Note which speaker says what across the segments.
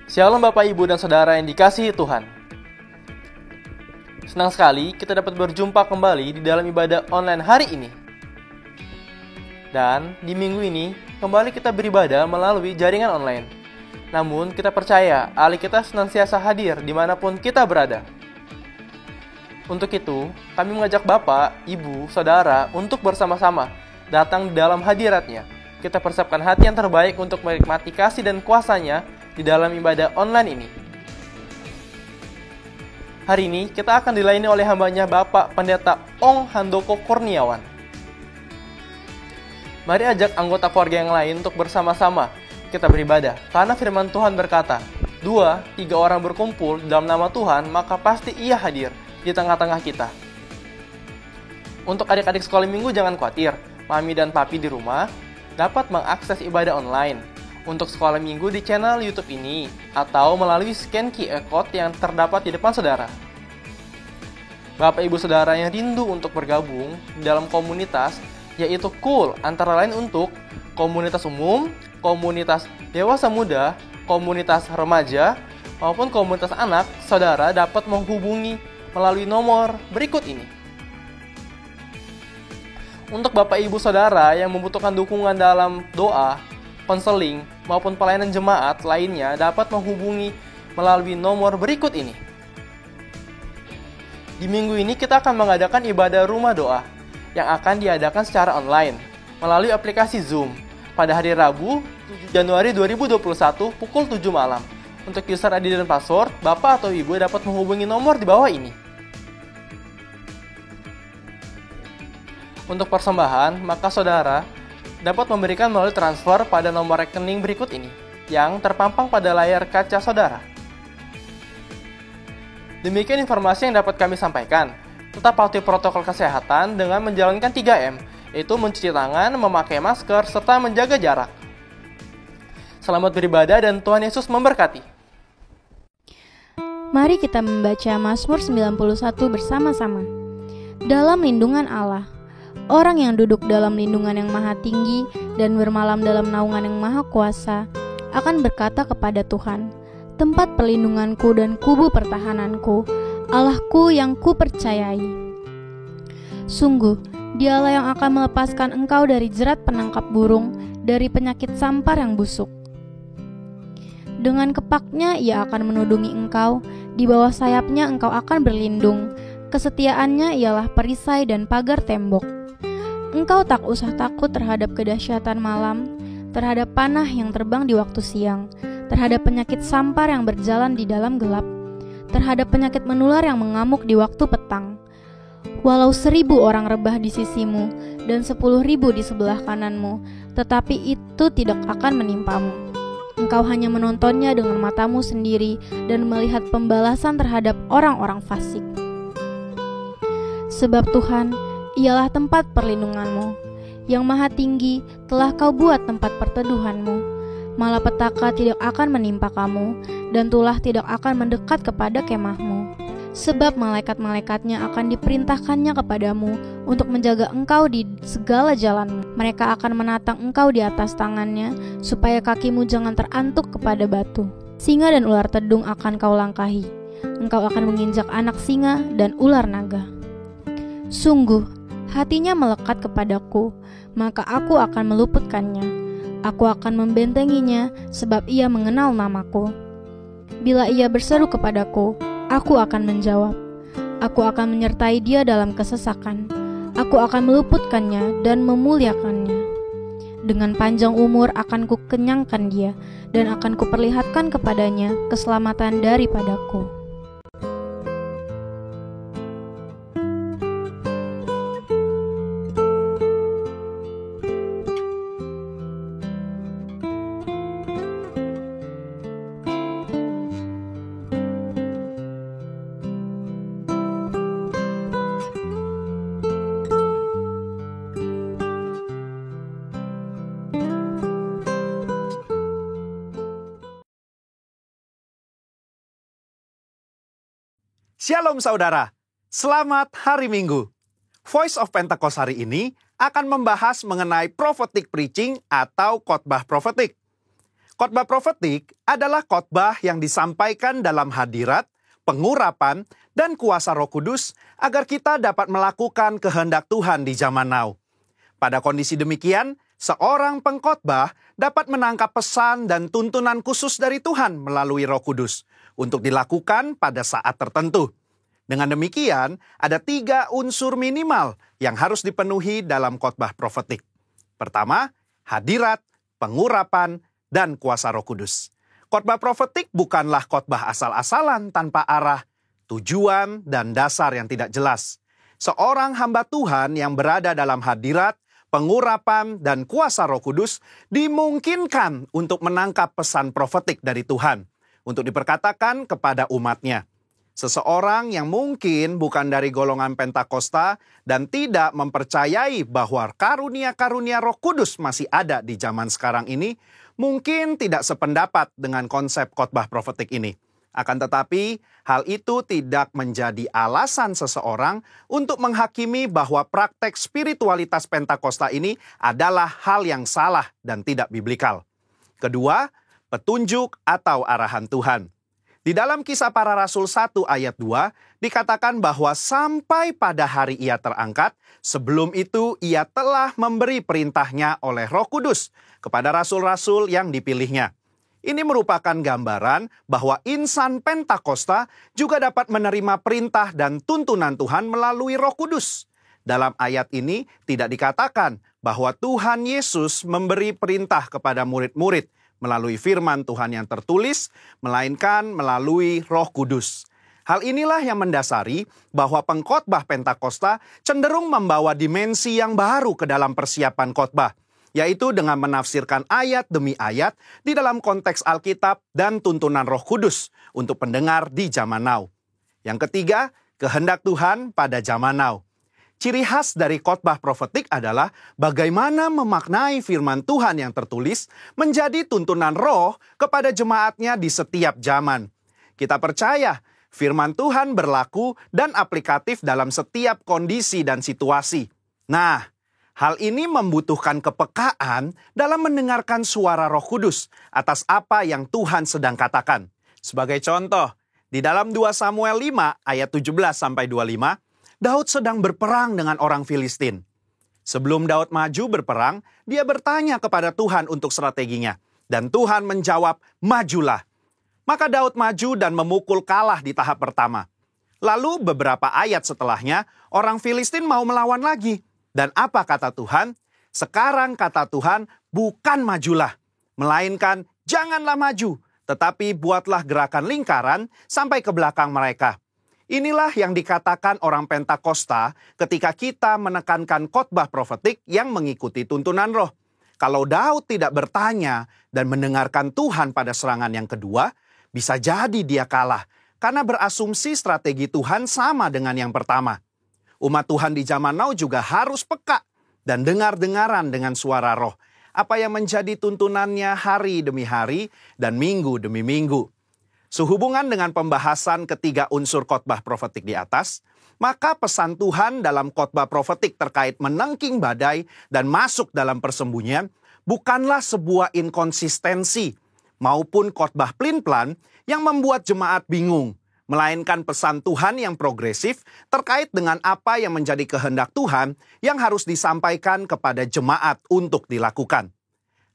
Speaker 1: Shalom Bapak, Ibu, dan Saudara yang dikasihi Tuhan. Senang sekali kita dapat berjumpa kembali di dalam ibadah online hari ini. Dan di minggu ini, kembali kita beribadah melalui jaringan online. Namun, kita percaya Allah kita senantiasa hadir dimanapun kita berada. Untuk itu, kami mengajak Bapak, Ibu, Saudara untuk bersama-sama datang di dalam hadirat-Nya. Kita persiapkan hati yang terbaik untuk menikmati kasih dan kuasa-Nya di dalam ibadah online ini. Hari ini kita akan dilayani oleh hamba-Nya Bapak Pendeta Ong Handoko Kurniawan. Mari ajak anggota keluarga yang lain untuk bersama-sama kita beribadah, karena firman Tuhan berkata, 2-3 orang berkumpul dalam nama Tuhan, maka pasti Ia hadir di tengah-tengah kita. Untuk adik-adik sekolah minggu jangan khawatir, Mami dan Papi di rumah dapat mengakses ibadah online untuk sekolah minggu di channel YouTube ini atau melalui scan QR code yang terdapat di depan saudara. Bapak Ibu Saudara yang rindu untuk bergabung di dalam komunitas, yaitu Cool, antara lain untuk komunitas umum, komunitas dewasa muda, komunitas remaja, maupun komunitas anak, saudara dapat menghubungi melalui nomor berikut ini. Untuk Bapak Ibu Saudara yang membutuhkan dukungan dalam doa, konseling, maupun pelayanan jemaat lainnya dapat menghubungi melalui nomor berikut ini. Di minggu ini kita akan mengadakan ibadah rumah doa yang akan diadakan secara online melalui aplikasi Zoom pada hari Rabu 7 Januari 2021 pukul 7 malam. Untuk user ID dan password, Bapak atau Ibu dapat menghubungi nomor di bawah ini. Untuk persembahan, maka saudara dapat memberikan melalui transfer pada nomor rekening berikut ini, yang terpampang pada layar kaca saudara. Demikian informasi yang dapat kami sampaikan. Tetap patuhi protokol kesehatan dengan menjalankan 3M, yaitu mencuci tangan, memakai masker, serta menjaga jarak. Selamat beribadah dan Tuhan Yesus memberkati.
Speaker 2: Mari kita membaca Mazmur 91 bersama-sama. Dalam lindungan Allah, orang yang duduk dalam lindungan yang maha tinggi dan bermalam dalam naungan yang maha kuasa akan berkata kepada Tuhan, tempat perlindunganku dan kubu pertahananku, Allahku yang kupercayai. Sungguh, Dialah yang akan melepaskan engkau dari jerat penangkap burung, dari penyakit sampar yang busuk. Dengan kepaknya Ia akan menudungi engkau, di bawah sayapnya engkau akan berlindung. Kesetiaannya ialah perisai dan pagar tembok. Engkau tak usah takut terhadap kedahsyatan malam, terhadap panah yang terbang di waktu siang, terhadap penyakit sampar yang berjalan di dalam gelap, terhadap penyakit menular yang mengamuk di waktu petang. Walau 1.000 orang rebah di sisimu dan 10.000 di sebelah kananmu, tetapi itu tidak akan menimpamu. Engkau hanya menontonnya dengan matamu sendiri dan melihat pembalasan terhadap orang-orang fasik. Sebab Tuhan ialah tempat perlindunganmu, yang maha tinggi telah kau buat tempat perteduhanmu. Malapetaka tidak akan menimpa kamu, dan tulah tidak akan mendekat kepada kemahmu. Sebab malaikat-malaikatnya akan diperintahkannya kepadamu untuk menjaga engkau di segala jalanmu. Mereka akan menatang engkau di atas tangannya, supaya kakimu jangan terantuk kepada batu. Singa dan ular tedung akan kau langkahi. Engkau akan menginjak anak singa dan ular naga. Sungguh, hatinya melekat kepadaku, maka aku akan meluputkannya. Aku akan membentenginya, sebab ia mengenal namaku. Bila ia berseru kepadaku, aku akan menjawab. Aku akan menyertai dia dalam kesesakan. Aku akan meluputkannya dan memuliakannya. Dengan panjang umur akan kukenyangkan dia, dan akan kuperlihatkan kepadanya keselamatan daripadaku.
Speaker 3: Shalom saudara, selamat hari Minggu. Voice of Pentecost hari ini akan membahas mengenai prophetic preaching atau khotbah profetik. Khotbah profetik adalah khotbah yang disampaikan dalam hadirat, pengurapan, dan kuasa Roh Kudus agar kita dapat melakukan kehendak Tuhan di zaman now. Pada kondisi demikian, seorang pengkhotbah dapat menangkap pesan dan tuntunan khusus dari Tuhan melalui Roh Kudus untuk dilakukan pada saat tertentu. Dengan demikian, ada 3 unsur minimal yang harus dipenuhi dalam khotbah profetik. Pertama, hadirat, pengurapan, dan kuasa Roh Kudus. Khotbah profetik bukanlah khotbah asal-asalan tanpa arah, tujuan, dan dasar yang tidak jelas. Seorang hamba Tuhan yang berada dalam hadirat, pengurapan, dan kuasa Roh Kudus dimungkinkan untuk menangkap pesan profetik dari Tuhan untuk diperkatakan kepada umatnya. Seseorang yang mungkin bukan dari golongan Pentakosta dan tidak mempercayai bahwa karunia-karunia Roh Kudus masih ada di zaman sekarang ini, mungkin tidak sependapat dengan konsep khotbah profetik ini. Akan tetapi, hal itu tidak menjadi alasan seseorang untuk menghakimi bahwa praktek spiritualitas Pentakosta ini adalah hal yang salah dan tidak biblikal. Kedua, petunjuk atau arahan Tuhan. Di dalam Kisah Para Rasul 1 ayat 2, dikatakan bahwa sampai pada hari ia terangkat, sebelum itu ia telah memberi perintahnya oleh Roh Kudus kepada rasul-rasul yang dipilihnya. Ini merupakan gambaran bahwa insan Pentakosta juga dapat menerima perintah dan tuntunan Tuhan melalui Roh Kudus. Dalam ayat ini tidak dikatakan bahwa Tuhan Yesus memberi perintah kepada murid-murid melalui firman Tuhan yang tertulis, melainkan melalui Roh Kudus. Hal inilah yang mendasari bahwa pengkhotbah Pentakosta cenderung membawa dimensi yang baru ke dalam persiapan khotbah, yaitu dengan menafsirkan ayat demi ayat di dalam konteks Alkitab dan tuntunan Roh Kudus untuk pendengar di zaman now. Yang ketiga, kehendak Tuhan pada zaman now. Ciri khas dari khotbah profetik adalah bagaimana memaknai firman Tuhan yang tertulis menjadi tuntunan roh kepada jemaatnya di setiap zaman. Kita percaya firman Tuhan berlaku dan aplikatif dalam setiap kondisi dan situasi. Nah, hal ini membutuhkan kepekaan dalam mendengarkan suara Roh Kudus atas apa yang Tuhan sedang katakan. Sebagai contoh, di dalam 2 Samuel 5 ayat 17-25, Daud sedang berperang dengan orang Filistin. Sebelum Daud maju berperang, dia bertanya kepada Tuhan untuk strateginya. Dan Tuhan menjawab, majulah. Maka Daud maju dan memukul kalah di tahap pertama. Lalu beberapa ayat setelahnya, orang Filistin mau melawan lagi. Dan apa kata Tuhan? Sekarang kata Tuhan, bukan majulah, melainkan janganlah maju, tetapi buatlah gerakan lingkaran sampai ke belakang mereka. Inilah yang dikatakan orang Pentakosta ketika kita menekankan khotbah profetik yang mengikuti tuntunan roh. Kalau Daud tidak bertanya dan mendengarkan Tuhan pada serangan yang kedua, bisa jadi dia kalah karena berasumsi strategi Tuhan sama dengan yang pertama. Umat Tuhan di zaman now juga harus peka dan dengar-dengaran dengan suara roh, apa yang menjadi tuntunannya hari demi hari dan minggu demi minggu. Sehubungan dengan pembahasan ketiga unsur khotbah profetik di atas, maka pesan Tuhan dalam khotbah profetik terkait menengking badai dan masuk dalam persembunyian bukanlah sebuah inkonsistensi maupun khotbah plin-plan yang membuat jemaat bingung, melainkan pesan Tuhan yang progresif terkait dengan apa yang menjadi kehendak Tuhan yang harus disampaikan kepada jemaat untuk dilakukan.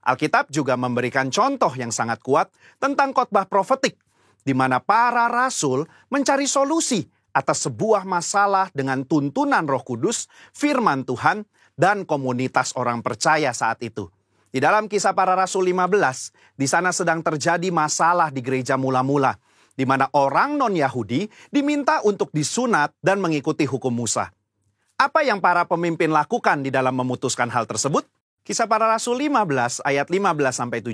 Speaker 3: Alkitab juga memberikan contoh yang sangat kuat tentang khotbah profetik, di mana para rasul mencari solusi atas sebuah masalah dengan tuntunan Roh Kudus, firman Tuhan, dan komunitas orang percaya saat itu. Di dalam Kisah Para Rasul 15, di sana sedang terjadi masalah di gereja mula-mula, di mana orang non-Yahudi diminta untuk disunat dan mengikuti hukum Musa. Apa yang para pemimpin lakukan di dalam memutuskan hal tersebut? Kisah Para Rasul 15 ayat 15-17,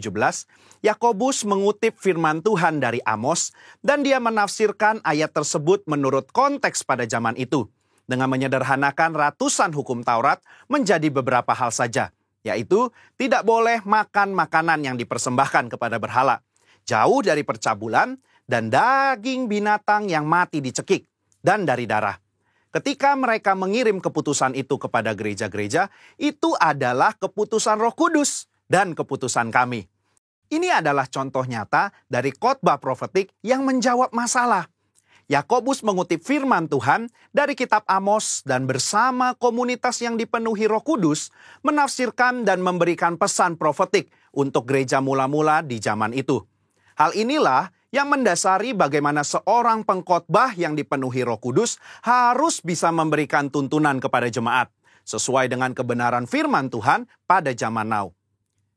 Speaker 3: Yakobus mengutip firman Tuhan dari Amos dan dia menafsirkan ayat tersebut menurut konteks pada zaman itu dengan menyederhanakan ratusan hukum Taurat menjadi beberapa hal saja, yaitu tidak boleh makan makanan yang dipersembahkan kepada berhala, jauh dari percabulan dan daging binatang yang mati dicekik dan dari darah. Ketika mereka mengirim keputusan itu kepada gereja-gereja, itu adalah keputusan Roh Kudus dan keputusan kami. Ini adalah contoh nyata dari khotbah profetik yang menjawab masalah. Yakobus mengutip firman Tuhan dari kitab Amos dan bersama komunitas yang dipenuhi Roh Kudus menafsirkan dan memberikan pesan profetik untuk gereja mula-mula di zaman itu. Hal inilah yang mendasari bagaimana seorang pengkhotbah yang dipenuhi Roh Kudus harus bisa memberikan tuntunan kepada jemaat sesuai dengan kebenaran firman Tuhan pada zaman now.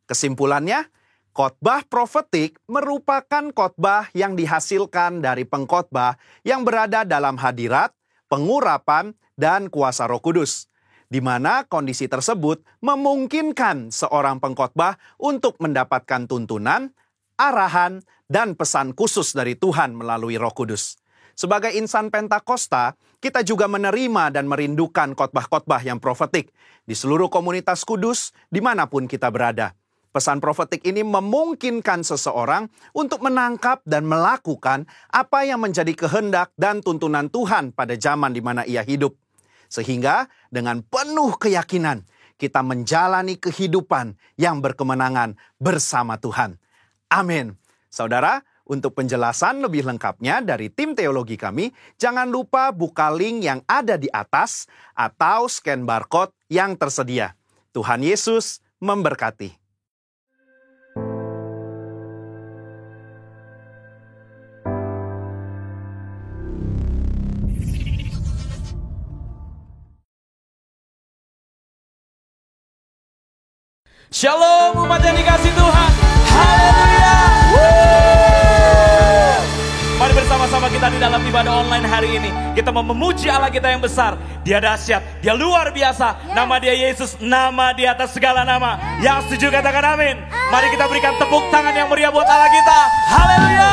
Speaker 3: Kesimpulannya, khotbah profetik merupakan khotbah yang dihasilkan dari pengkhotbah yang berada dalam hadirat, pengurapan, dan kuasa Roh Kudus, di mana kondisi tersebut memungkinkan seorang pengkhotbah untuk mendapatkan tuntunan, arahan, dan pesan khusus dari Tuhan melalui Roh Kudus. Sebagai insan Pentakosta, kita juga menerima dan merindukan khotbah-khotbah yang profetik di seluruh komunitas kudus dimanapun kita berada. Pesan profetik ini memungkinkan seseorang untuk menangkap dan melakukan apa yang menjadi kehendak dan tuntunan Tuhan pada zaman di mana ia hidup. Sehingga dengan penuh keyakinan kita menjalani kehidupan yang berkemenangan bersama Tuhan. Amin. Saudara, untuk penjelasan lebih lengkapnya dari tim teologi kami, jangan lupa buka link yang ada di atas atau scan barcode yang tersedia. Tuhan Yesus memberkati.
Speaker 4: Shalom umat yang dikasih Tuhan. Haleluya. Mari bersama-sama kita di dalam ibadah online hari ini. Kita mau memuji Allah kita yang besar. Dia dahsyat, Dia luar biasa. Nama Dia Yesus, nama di atas segala nama. Yang setuju katakan amin. Mari kita berikan tepuk tangan yang meriah buat Allah kita. Haleluya.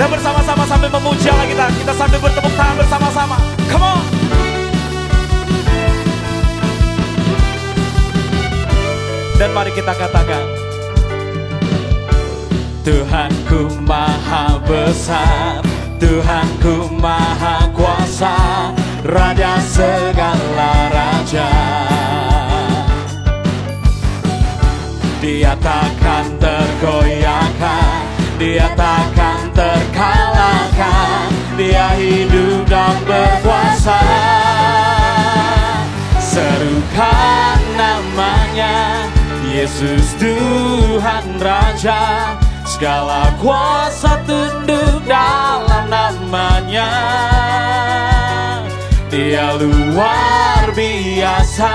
Speaker 4: Dan bersama-sama sambil memuji Allah kita sambil bertepuk tangan bersama-sama. Come on. Dan mari kita katakan, Tuhanku maha besar, Tuhanku maha kuasa, Raja segala raja. Dia takkan tergoyahkan, Dia takkan terkalahkan, Dia hidup dan berkuasa. Serukan namanya, Yesus Tuhan Raja, segala kuasa tunduk dalam namanya. Dia luar biasa,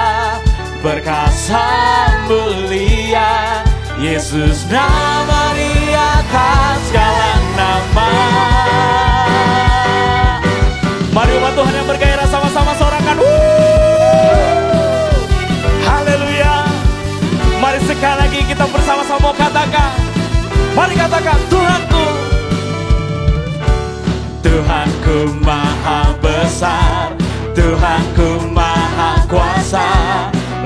Speaker 4: perkasa mulia, Yesus nama di atas segala nama. Mari umat Tuhan yang bergairah sama-sama sorakan. Haleluya. Mari sekali lagi kita bersama-sama katakan. Mari katakan, Tuhanku. Tuhanku maha besar, Tuhanku maha kuasa,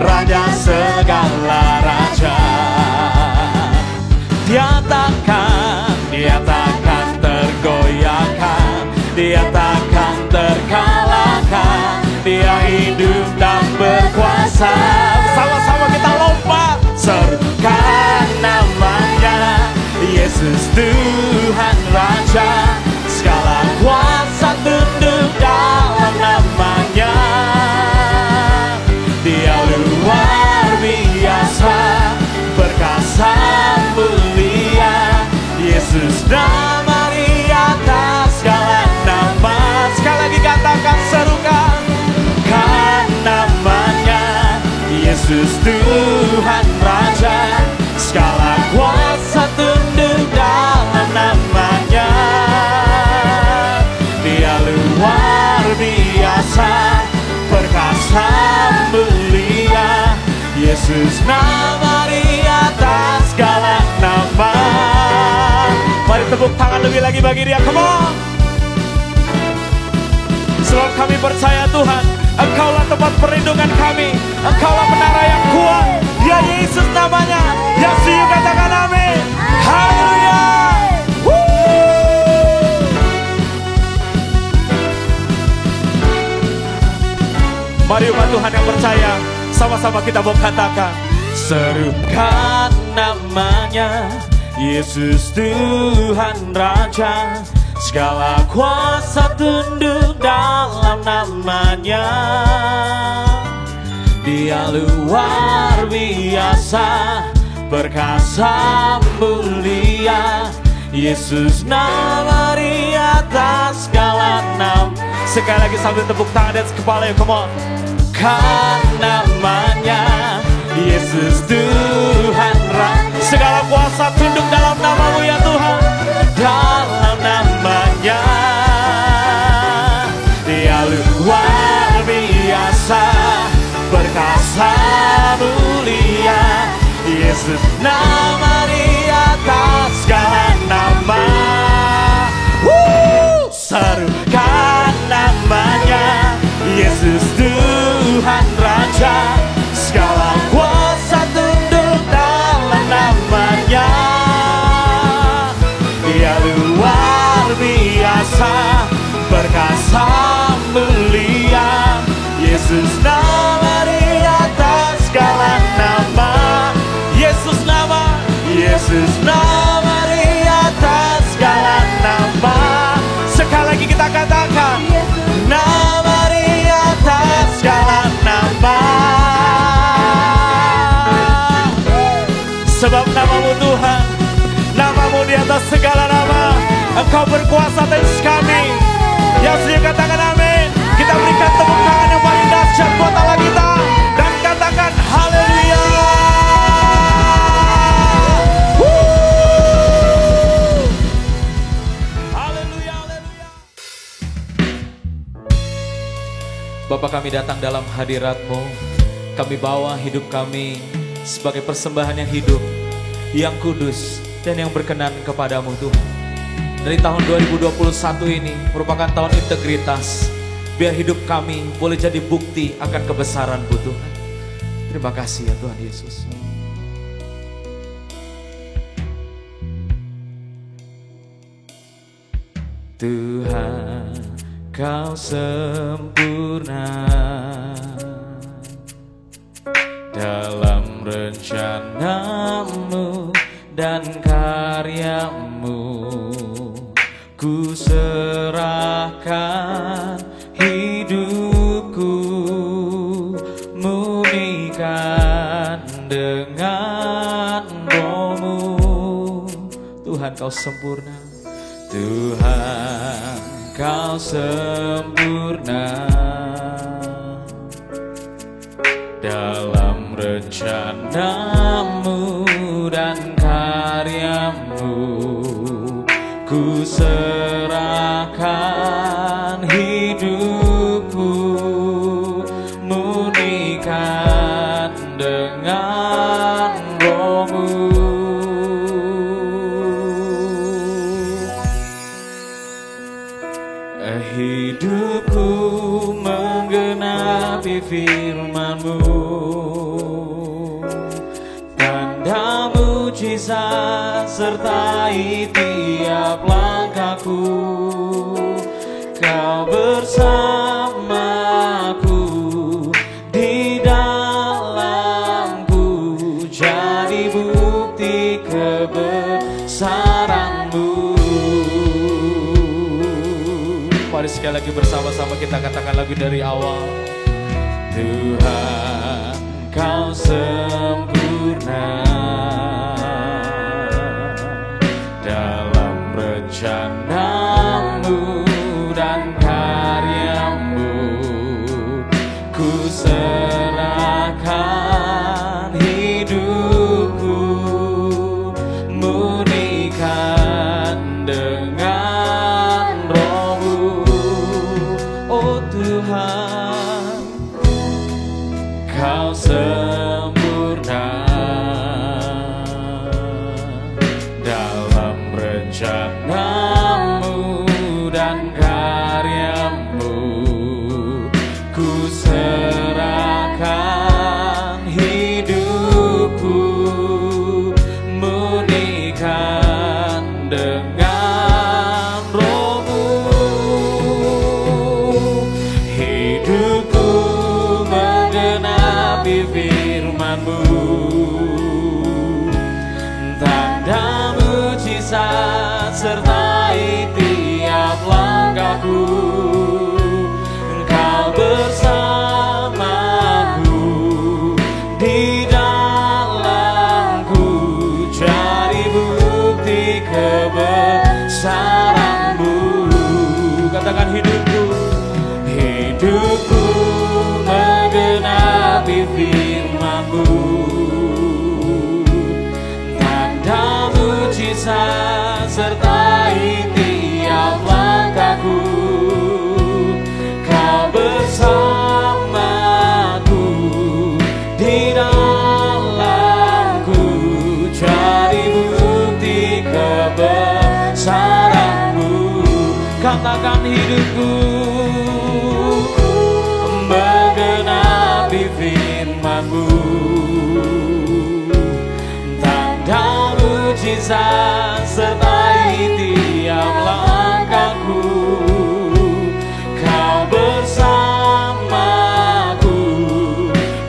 Speaker 4: Raja segala raja. Dia takkan tergoyahkan, Dia takkan terkalahkan, Dia hidup dan berkuasa. Sama-sama kita lompat. Serukan namanya, Yesus Tuhan Raja, segala kuasa tunduk dalam namanya. Dia luar biasa, perkasa mulia, Yesus nama di atas segala nama. Sekali lagi katakan, serukan kan namanya, Yesus Tuhan Raja, segala kuasa tunduk dalam namanya. Dia luar biasa, perkasa mulia, Yesus nama di atas segala nama. Mari tepuk tangan lebih lagi bagi Dia. Come on. Sebab kami percaya Tuhan, Engkaulah tempat perlindungan kami, Engkaulah menara yang kuat. Dia Yesus namanya. Yang setuju katakan amin. Haleluya. Mari umat Tuhan yang percaya, sama-sama kita mau katakan, Serukan namanya, Yesus Tuhan Raja. Segala kuasa tunduk dalam namanya. Dia luar biasa, perkasa mulia. Yesus nama di atas segala nama. Sekali lagi sambil tepuk tangan di atas kepala, come on. Kan namanya Yesus Tuhan Raja. Segala kuasa tunduk dalam namamu ya Tuhan. Dalam namanya Dia luar biasa, perkasa mulia. Yesus nama di atas segala nama. Serukan namanya, Yesus Tuhan Raja. Segala kuasa tunduk dalam namanya. Dia luar biasa, perkasa mulia. Yesus nama di atas segala nama. Yesus nama di atas segala nama. Sekali lagi kita katakan, nama di atas segala nama. Sebab namamu Tuhan, namamu di atas segala nama. Engkau berkuasa atas kami. Yang setuju katakan amin. Kita berikan tepuk tangan yang paling dahsyat buat Allah kita. Dan katakan haleluya. Haleluya, haleluya. Bapa, kami datang dalam hadirat-Mu. Kami bawa hidup kami sebagai persembahan yang hidup, yang kudus, dan yang berkenan kepadamu Tuhan. Dari tahun 2021 ini merupakan tahun integritas. Biar hidup kami boleh jadi bukti akan kebesaran-Mu Tuhan. Terima kasih ya Tuhan Yesus. Tuhan, Kau sempurna dalam rencana-Mu dan karya-Mu. Ku serahkan hidupku, murnikan dengan Roh-Mu. Tuhan, Kau sempurna. Tuhan, Kau sempurna dalam rencana-Mu dan karya-Mu. Ku serahkan hidupku, murnikan dengan Roh-Mu. Hidupku menggenapi firman-Mu, tanda mujizat sertai tiap langkahku. Kau bersamaku di dalamku, jadi bukti kebesaran-Mu. Mari sekali lagi bersama-sama kita katakan lagu dari awal. Tuhan, Kau sempurna dalam rencana-Mu dan karya-Mu. Ku serahkan hidupku, murnikan dengan Roh-Mu. Oh Tuhan, Kau sempurna sertai tiap langkahku. Engkau bersamaku, di dalamku, jadi bukti kebesaran-Mu. Katakan hidupku, hidupku menggenapi firman-Mu. Tanda mujizat sertai tiap langkahku. Kau bersamaku, di dalamku, jadi bukti kebesaran-Mu. Katakan hidupku menggenapi firman-Mu. Tanda mujizat sertai tiap langkahku. Kau bersamaku,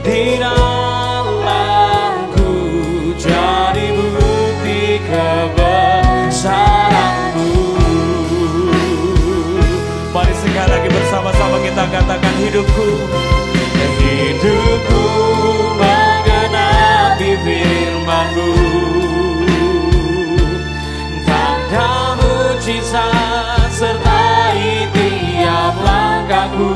Speaker 4: di dalamku, jadi bukti kebesaran-Mu. Mari sekali lagi bersama-sama kita katakan hidupku, hidupku menggenapi firman-Mu. Tanda mujizat sertai tiap langkahku.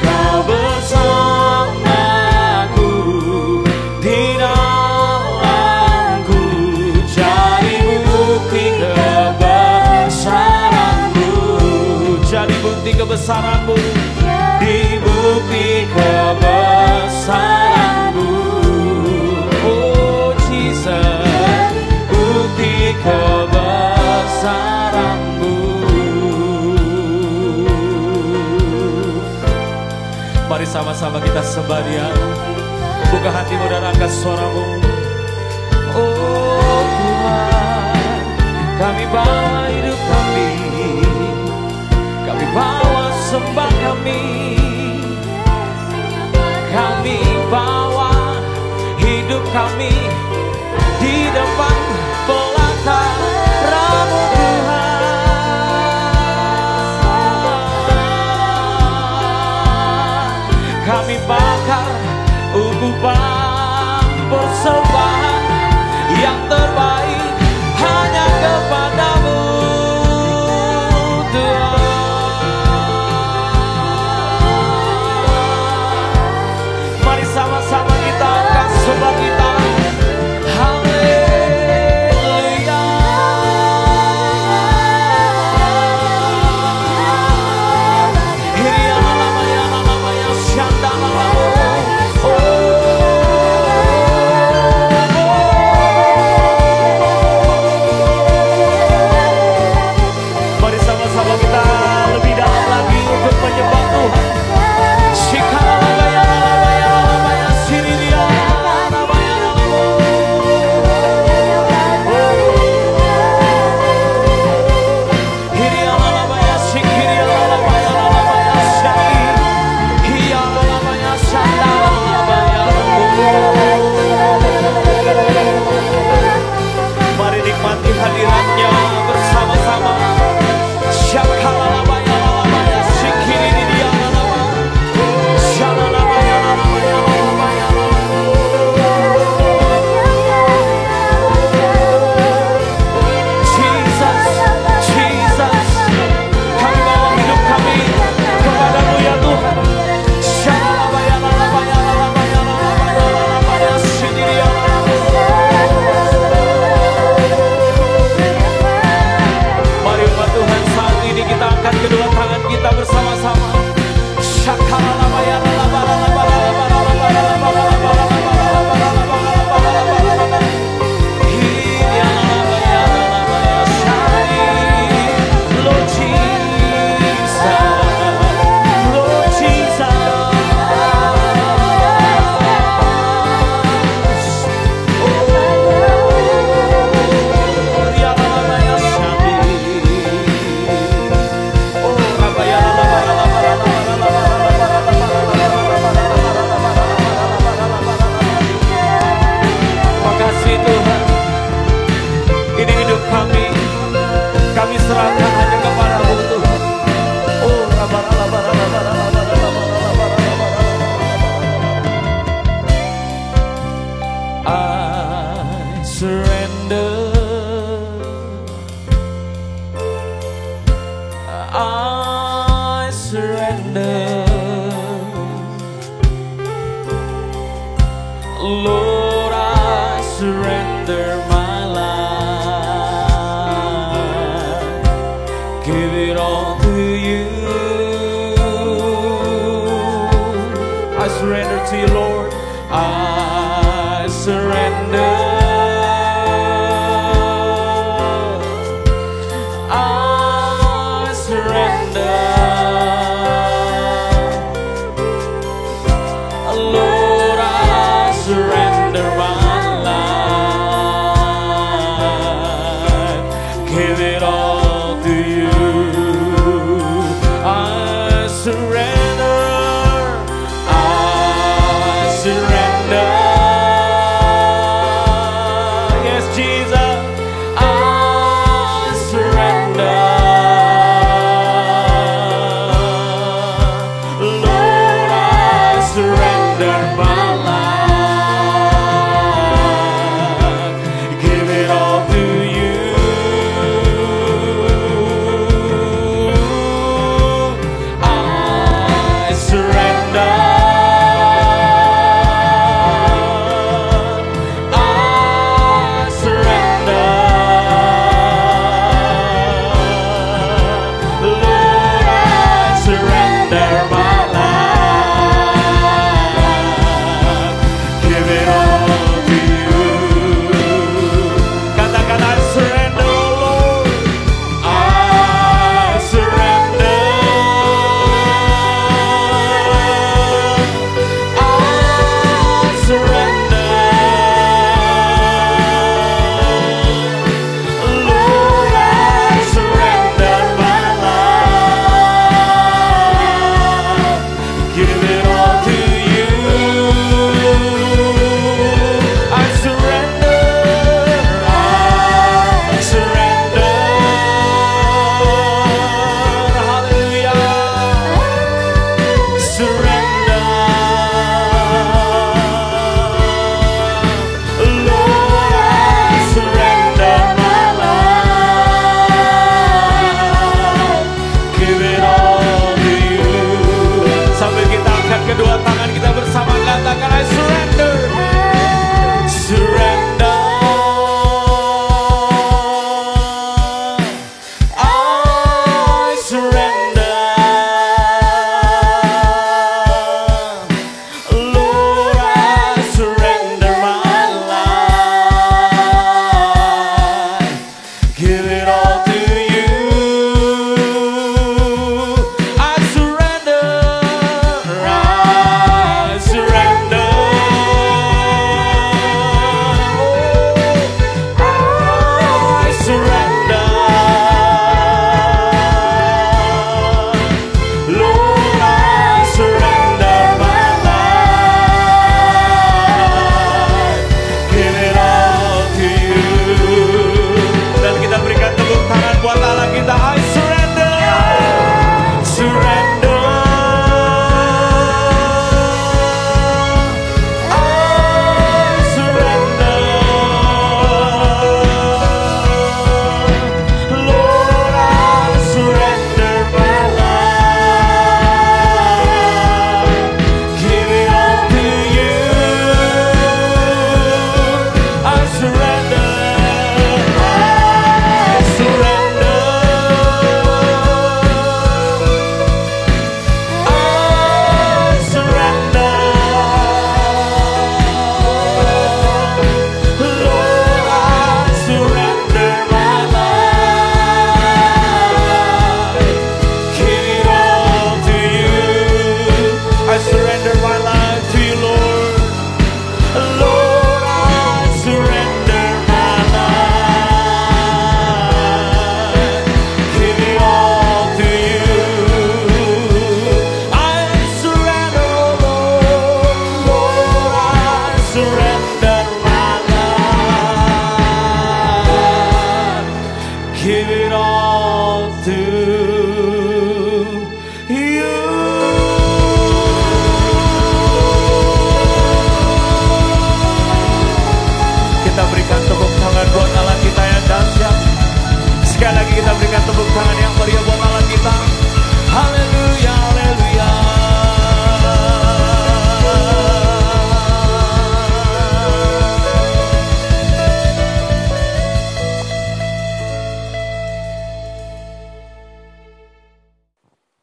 Speaker 4: Kau bersamaku, di dalamku, jadi bukti kebesaran-Mu. Jadi bukti kebesaran-Mu, di bukti kebesaran-Mu. Oh Jesus, bukti kebesaran-Mu. Mari sama-sama kita sembah Dia. Buka hatimu dan angkat suaramu. Oh Tuhan, kami bawa hidup kami, kami bawa sembah kami, kami bawa hidup kami di depan pelataran-Mu Tuhan. Kami bakar ukupan persembahan yang terbaik hanya kepada-Mu Tuhan. Mari sama-sama kita angkat sembah kita. Haleluya. Hiriya-lamaya-lamaya, syanda-lamamu. Oh surrender. I surrender. Lord, I surrender my life. Give it all to you. I surrender to you, Lord. I surrender. I surrender. Lord, I surrender my life. Give it all to you. I surrender. I surrender.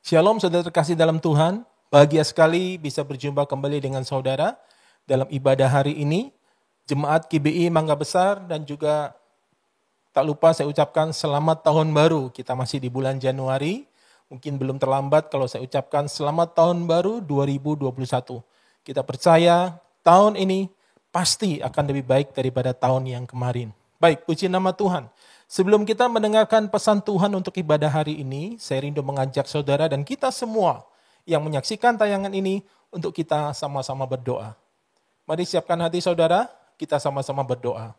Speaker 5: Shalom saudara terkasih dalam Tuhan, bahagia sekali bisa berjumpa kembali dengan saudara dalam ibadah hari ini. Jemaat GBI Mangga Besar dan juga tak lupa saya ucapkan selamat tahun baru. Kita masih di bulan Januari, mungkin belum terlambat kalau saya ucapkan selamat tahun baru 2021. Kita percaya tahun ini pasti akan lebih baik daripada tahun yang kemarin. Baik, puji nama Tuhan. Sebelum kita mendengarkan pesan Tuhan untuk ibadah hari ini, saya rindu mengajak saudara dan kita semua yang menyaksikan tayangan ini untuk kita sama-sama berdoa. Mari siapkan hati saudara, kita sama-sama berdoa.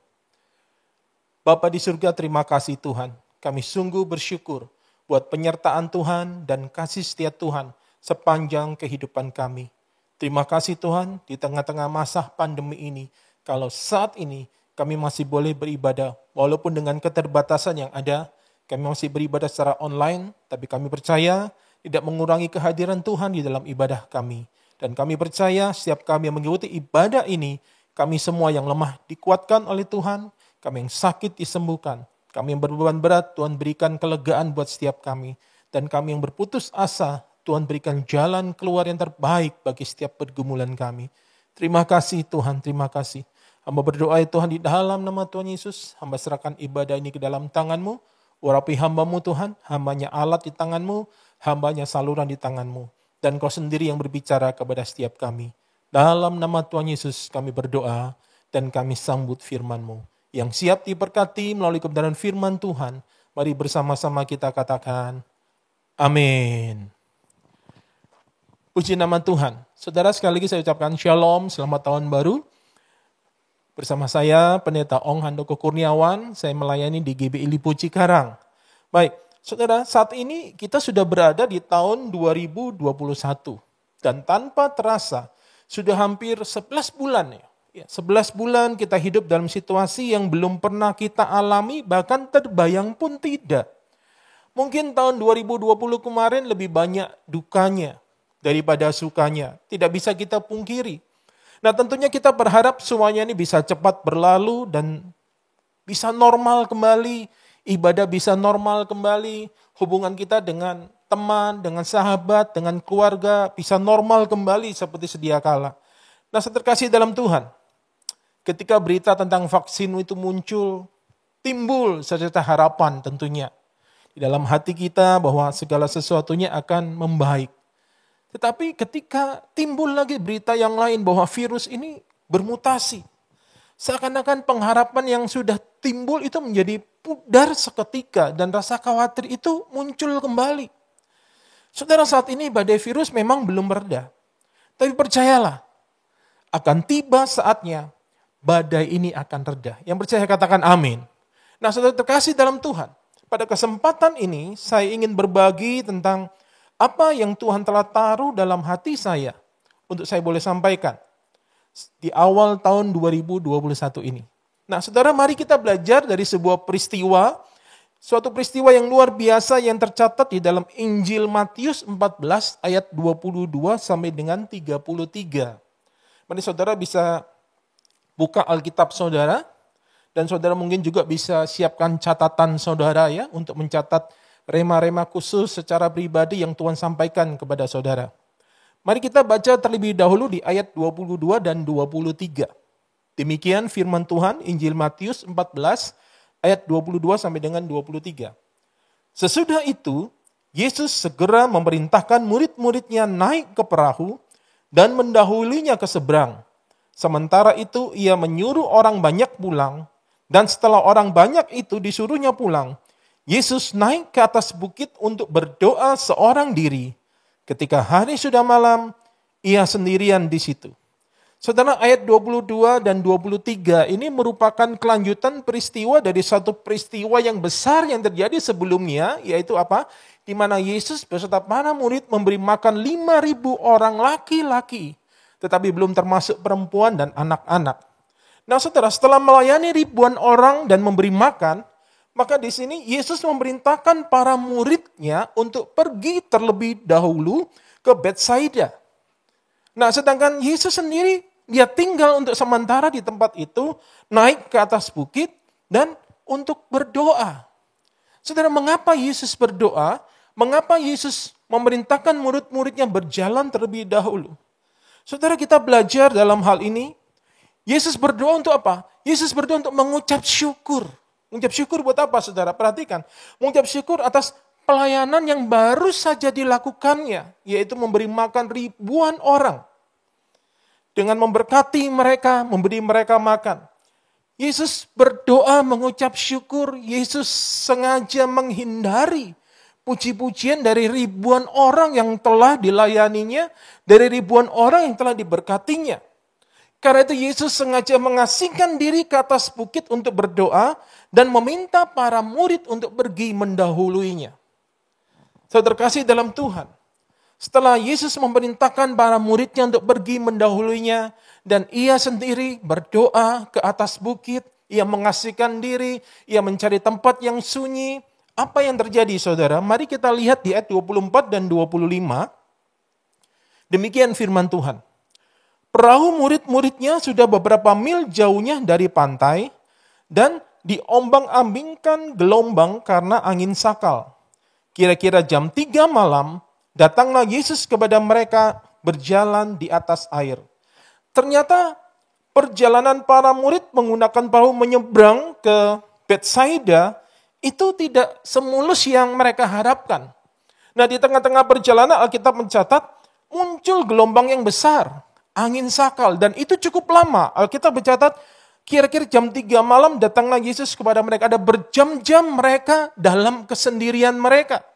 Speaker 5: Bapa di surga, terima kasih Tuhan. Kami sungguh bersyukur buat penyertaan Tuhan dan kasih setia Tuhan sepanjang kehidupan kami. Terima kasih Tuhan di tengah-tengah masa pandemi ini, kalau saat ini kami masih boleh beribadah, walaupun dengan keterbatasan yang ada, kami masih beribadah secara online, tapi kami percaya tidak mengurangi kehadiran Tuhan di dalam ibadah kami. Dan kami percaya setiap kami yang mengikuti ibadah ini, kami semua yang lemah dikuatkan oleh Tuhan, kami yang sakit disembuhkan, kami yang berbeban berat, Tuhan berikan kelegaan buat setiap kami. Dan kami yang berputus asa, Tuhan berikan jalan keluar yang terbaik bagi setiap pergumulan kami. Terima kasih Tuhan, terima kasih. Hamba berdoa ya Tuhan di dalam nama Tuhan Yesus, hamba serahkan ibadah ini ke dalam tangan-Mu, urapi hamba-Mu Tuhan, hambanya alat di tangan-Mu, hambanya saluran di tangan-Mu, dan Kau sendiri yang berbicara kepada setiap kami. Dalam nama Tuhan Yesus kami berdoa, dan kami sambut firman-Mu, yang siap diberkati melalui kebenaran firman Tuhan. Mari bersama-sama kita katakan, amin. Puji nama Tuhan. Saudara, sekali lagi saya ucapkan shalom, selamat tahun baru. Bersama saya, Pendeta Ong Handoko Kurniawan, saya melayani di GBI Lipo Cikarang. Baik, saudara, saat ini kita sudah berada di tahun 2021. Dan tanpa terasa, sudah hampir 11 bulan ya. 11 bulan kita hidup dalam situasi yang belum pernah kita alami, bahkan terbayang pun tidak. Mungkin tahun 2020 kemarin lebih banyak dukanya daripada sukanya. Tidak bisa kita pungkiri. Nah tentunya kita berharap semuanya ini bisa cepat berlalu dan bisa normal kembali, ibadah bisa normal kembali, hubungan kita dengan teman, dengan sahabat, dengan keluarga bisa normal kembali seperti sedia kala. Nah terkasih dalam Tuhan, ketika berita tentang vaksin itu muncul, timbul secerca harapan tentunya di dalam hati kita bahwa segala sesuatunya akan membaik. Tetapi ketika timbul lagi berita yang lain bahwa virus ini bermutasi, seakan-akan pengharapan yang sudah timbul itu menjadi pudar seketika dan rasa khawatir itu muncul kembali. Saudara, saat ini badai virus memang belum mereda. Tapi percayalah, akan tiba saatnya badai ini akan reda. Yang percaya katakan amin. Nah saudara terkasih dalam Tuhan, pada kesempatan ini saya ingin berbagi tentang apa yang Tuhan telah taruh dalam hati saya untuk saya boleh sampaikan di awal tahun 2021 ini. Nah saudara, mari kita belajar dari sebuah peristiwa, suatu peristiwa yang luar biasa yang tercatat di dalam Injil Matius 14 ayat 22 sampai dengan 33. Mari saudara bisa buka Alkitab saudara, dan saudara mungkin juga bisa siapkan catatan saudara ya untuk mencatat rema-rema khusus secara pribadi yang Tuhan sampaikan kepada saudara. Mari kita baca terlebih dahulu di ayat 22 dan 23. Demikian firman Tuhan, Injil Matius 14 ayat 22 sampai dengan 23. Sesudah itu, Yesus segera memerintahkan murid-muridnya naik ke perahu dan mendahulinya ke seberang. Sementara itu ia menyuruh orang banyak pulang, dan setelah orang banyak itu disuruhnya pulang, Yesus naik ke atas bukit untuk berdoa seorang diri. Ketika hari sudah malam, ia sendirian di situ. Saudara, ayat 22 dan 23 ini merupakan kelanjutan peristiwa dari satu peristiwa yang besar yang terjadi sebelumnya, yaitu apa? Di mana Yesus beserta para murid memberi makan 5.000 orang laki-laki, tetapi belum termasuk perempuan dan anak-anak. Nah saudara, setelah melayani ribuan orang dan memberi makan, maka di sini Yesus memerintahkan para muridnya untuk pergi terlebih dahulu ke Betsaida. Nah, sedangkan Yesus sendiri, dia tinggal untuk sementara di tempat itu, naik ke atas bukit dan untuk berdoa. Saudara, mengapa Yesus berdoa? Mengapa Yesus memerintahkan murid-muridnya berjalan terlebih dahulu. Saudara, kita belajar dalam hal ini, Yesus berdoa untuk apa? Yesus berdoa untuk mengucap syukur. Mengucap syukur buat apa, saudara? Perhatikan. Mengucap syukur atas pelayanan yang baru saja dilakukannya, yaitu memberi makan ribuan orang. Dengan memberkati mereka, memberi mereka makan. Yesus berdoa mengucap syukur, Yesus sengaja menghindari puji-pujian dari ribuan orang yang telah dilayaninya, dari ribuan orang yang telah diberkatinya. Karena itu Yesus sengaja mengasingkan diri ke atas bukit untuk berdoa dan meminta para murid untuk pergi mendahuluinya. Saudara terkasih dalam Tuhan, setelah Yesus memerintahkan para muridnya untuk pergi mendahuluinya, dan ia sendiri berdoa ke atas bukit, ia mengasihkan diri, ia mencari tempat yang sunyi. Apa yang terjadi, saudara? Mari kita lihat di ayat 24 dan 25. Demikian firman Tuhan. Perahu murid-muridnya sudah beberapa mil jauhnya dari pantai, dan diombang-ambingkan gelombang karena angin sakal. Kira-kira jam 3 malam, datanglah Yesus kepada mereka berjalan di atas air. Ternyata perjalanan para murid menggunakan perahu menyeberang ke Betsaida itu tidak semulus yang mereka harapkan. Nah, di tengah-tengah perjalanan Alkitab mencatat muncul gelombang yang besar, angin sakal, dan itu cukup lama. Alkitab mencatat kira-kira jam 3 malam datanglah Yesus kepada mereka. Ada berjam-jam mereka dalam kesendirian mereka.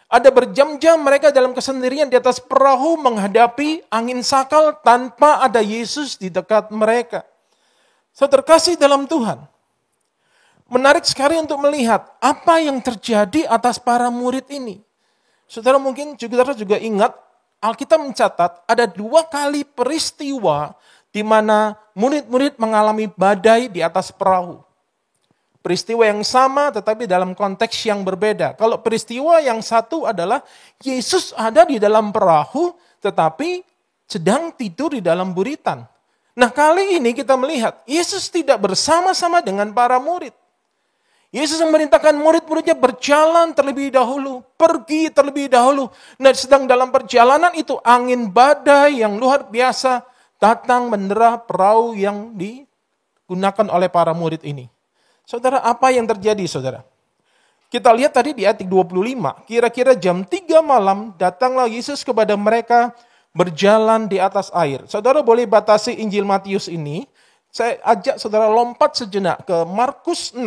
Speaker 5: Ada berjam-jam mereka dalam kesendirian di atas perahu menghadapi angin sakal tanpa ada Yesus di dekat mereka. Saudara terkasih dalam Tuhan, menarik sekali untuk melihat apa yang terjadi atas para murid ini. Saudara mungkin juga ingat, Alkitab mencatat ada 2 kali peristiwa di mana murid-murid mengalami badai di atas perahu. Peristiwa yang sama tetapi dalam konteks yang berbeda. Kalau peristiwa yang satu adalah Yesus ada di dalam perahu tetapi sedang tidur di dalam buritan. Nah, kali ini kita melihat Yesus tidak bersama-sama dengan para murid. Yesus memerintahkan murid-muridnya berjalan terlebih dahulu, pergi terlebih dahulu. Nah, sedang dalam perjalanan itu angin badai yang luar biasa datang mendera perahu yang digunakan oleh para murid ini. Saudara, apa yang terjadi, saudara? Kita lihat tadi di ayat 25, kira-kira jam 3 malam datanglah Yesus kepada mereka berjalan di atas air. Saudara boleh batasi Injil Matius ini. Saya ajak saudara lompat sejenak ke Markus 6.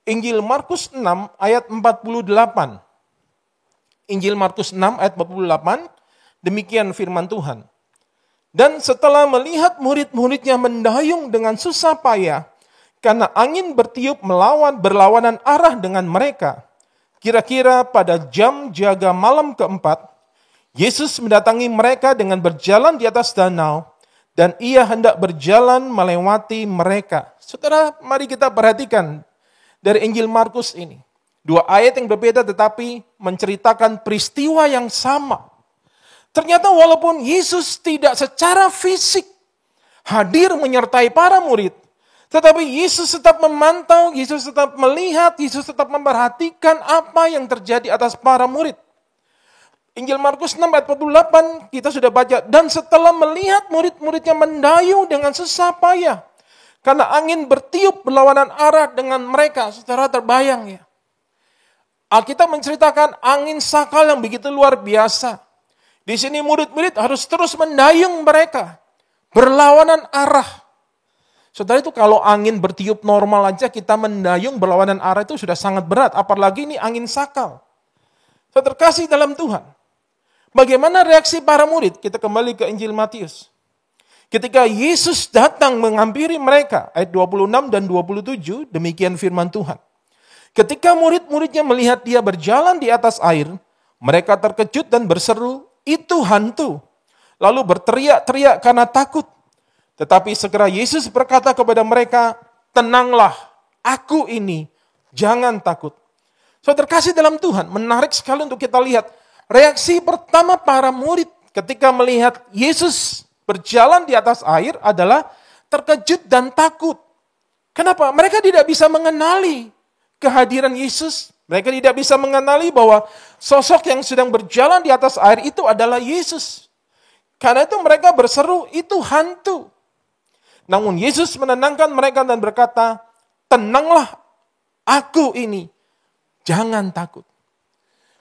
Speaker 5: Injil Markus 6 ayat 48. Injil Markus 6 ayat 48, demikian firman Tuhan. Dan setelah melihat murid-muridnya mendayung dengan susah payah, karena angin bertiup berlawanan arah dengan mereka. Kira-kira pada jam jaga malam keempat, Yesus mendatangi mereka dengan berjalan di atas danau, dan ia hendak berjalan melewati mereka. Saudara, mari kita perhatikan dari Injil Markus ini. 2 ayat yang berbeda tetapi menceritakan peristiwa yang sama. Ternyata walaupun Yesus tidak secara fisik hadir menyertai para murid, tetapi Yesus tetap memantau, Yesus tetap melihat, Yesus tetap memperhatikan apa yang terjadi atas para murid. Injil Markus 6 ayat 48 kita sudah baca. Dan setelah melihat murid-muridnya mendayung dengan susah payah, karena angin bertiup berlawanan arah dengan mereka. Saudara terbayang ya. Alkitab menceritakan angin sakal yang begitu luar biasa. Di sini murid-murid harus terus mendayung mereka. Berlawanan arah. Saudara, itu kalau angin bertiup normal aja kita mendayung berlawanan arah itu sudah sangat berat. Apalagi ini angin sakal. Saudara terkasih dalam Tuhan. Bagaimana reaksi para murid? Kita kembali ke Injil Matius. Ketika Yesus datang menghampiri mereka, ayat 26 dan 27, demikian firman Tuhan. Ketika murid-muridnya melihat dia berjalan di atas air, mereka terkejut dan berseru, "Itu hantu." Lalu berteriak-teriak karena takut. Tetapi segera Yesus berkata kepada mereka, "Tenanglah, aku ini, jangan takut." Saudara terkasih dalam Tuhan, menarik sekali untuk kita lihat. Reaksi pertama para murid ketika melihat Yesus berjalan di atas air adalah terkejut dan takut. Kenapa? Mereka tidak bisa mengenali kehadiran Yesus. Mereka tidak bisa mengenali bahwa sosok yang sedang berjalan di atas air itu adalah Yesus. Karena itu mereka berseru, itu hantu. Namun Yesus menenangkan mereka dan berkata, tenanglah, aku ini, jangan takut.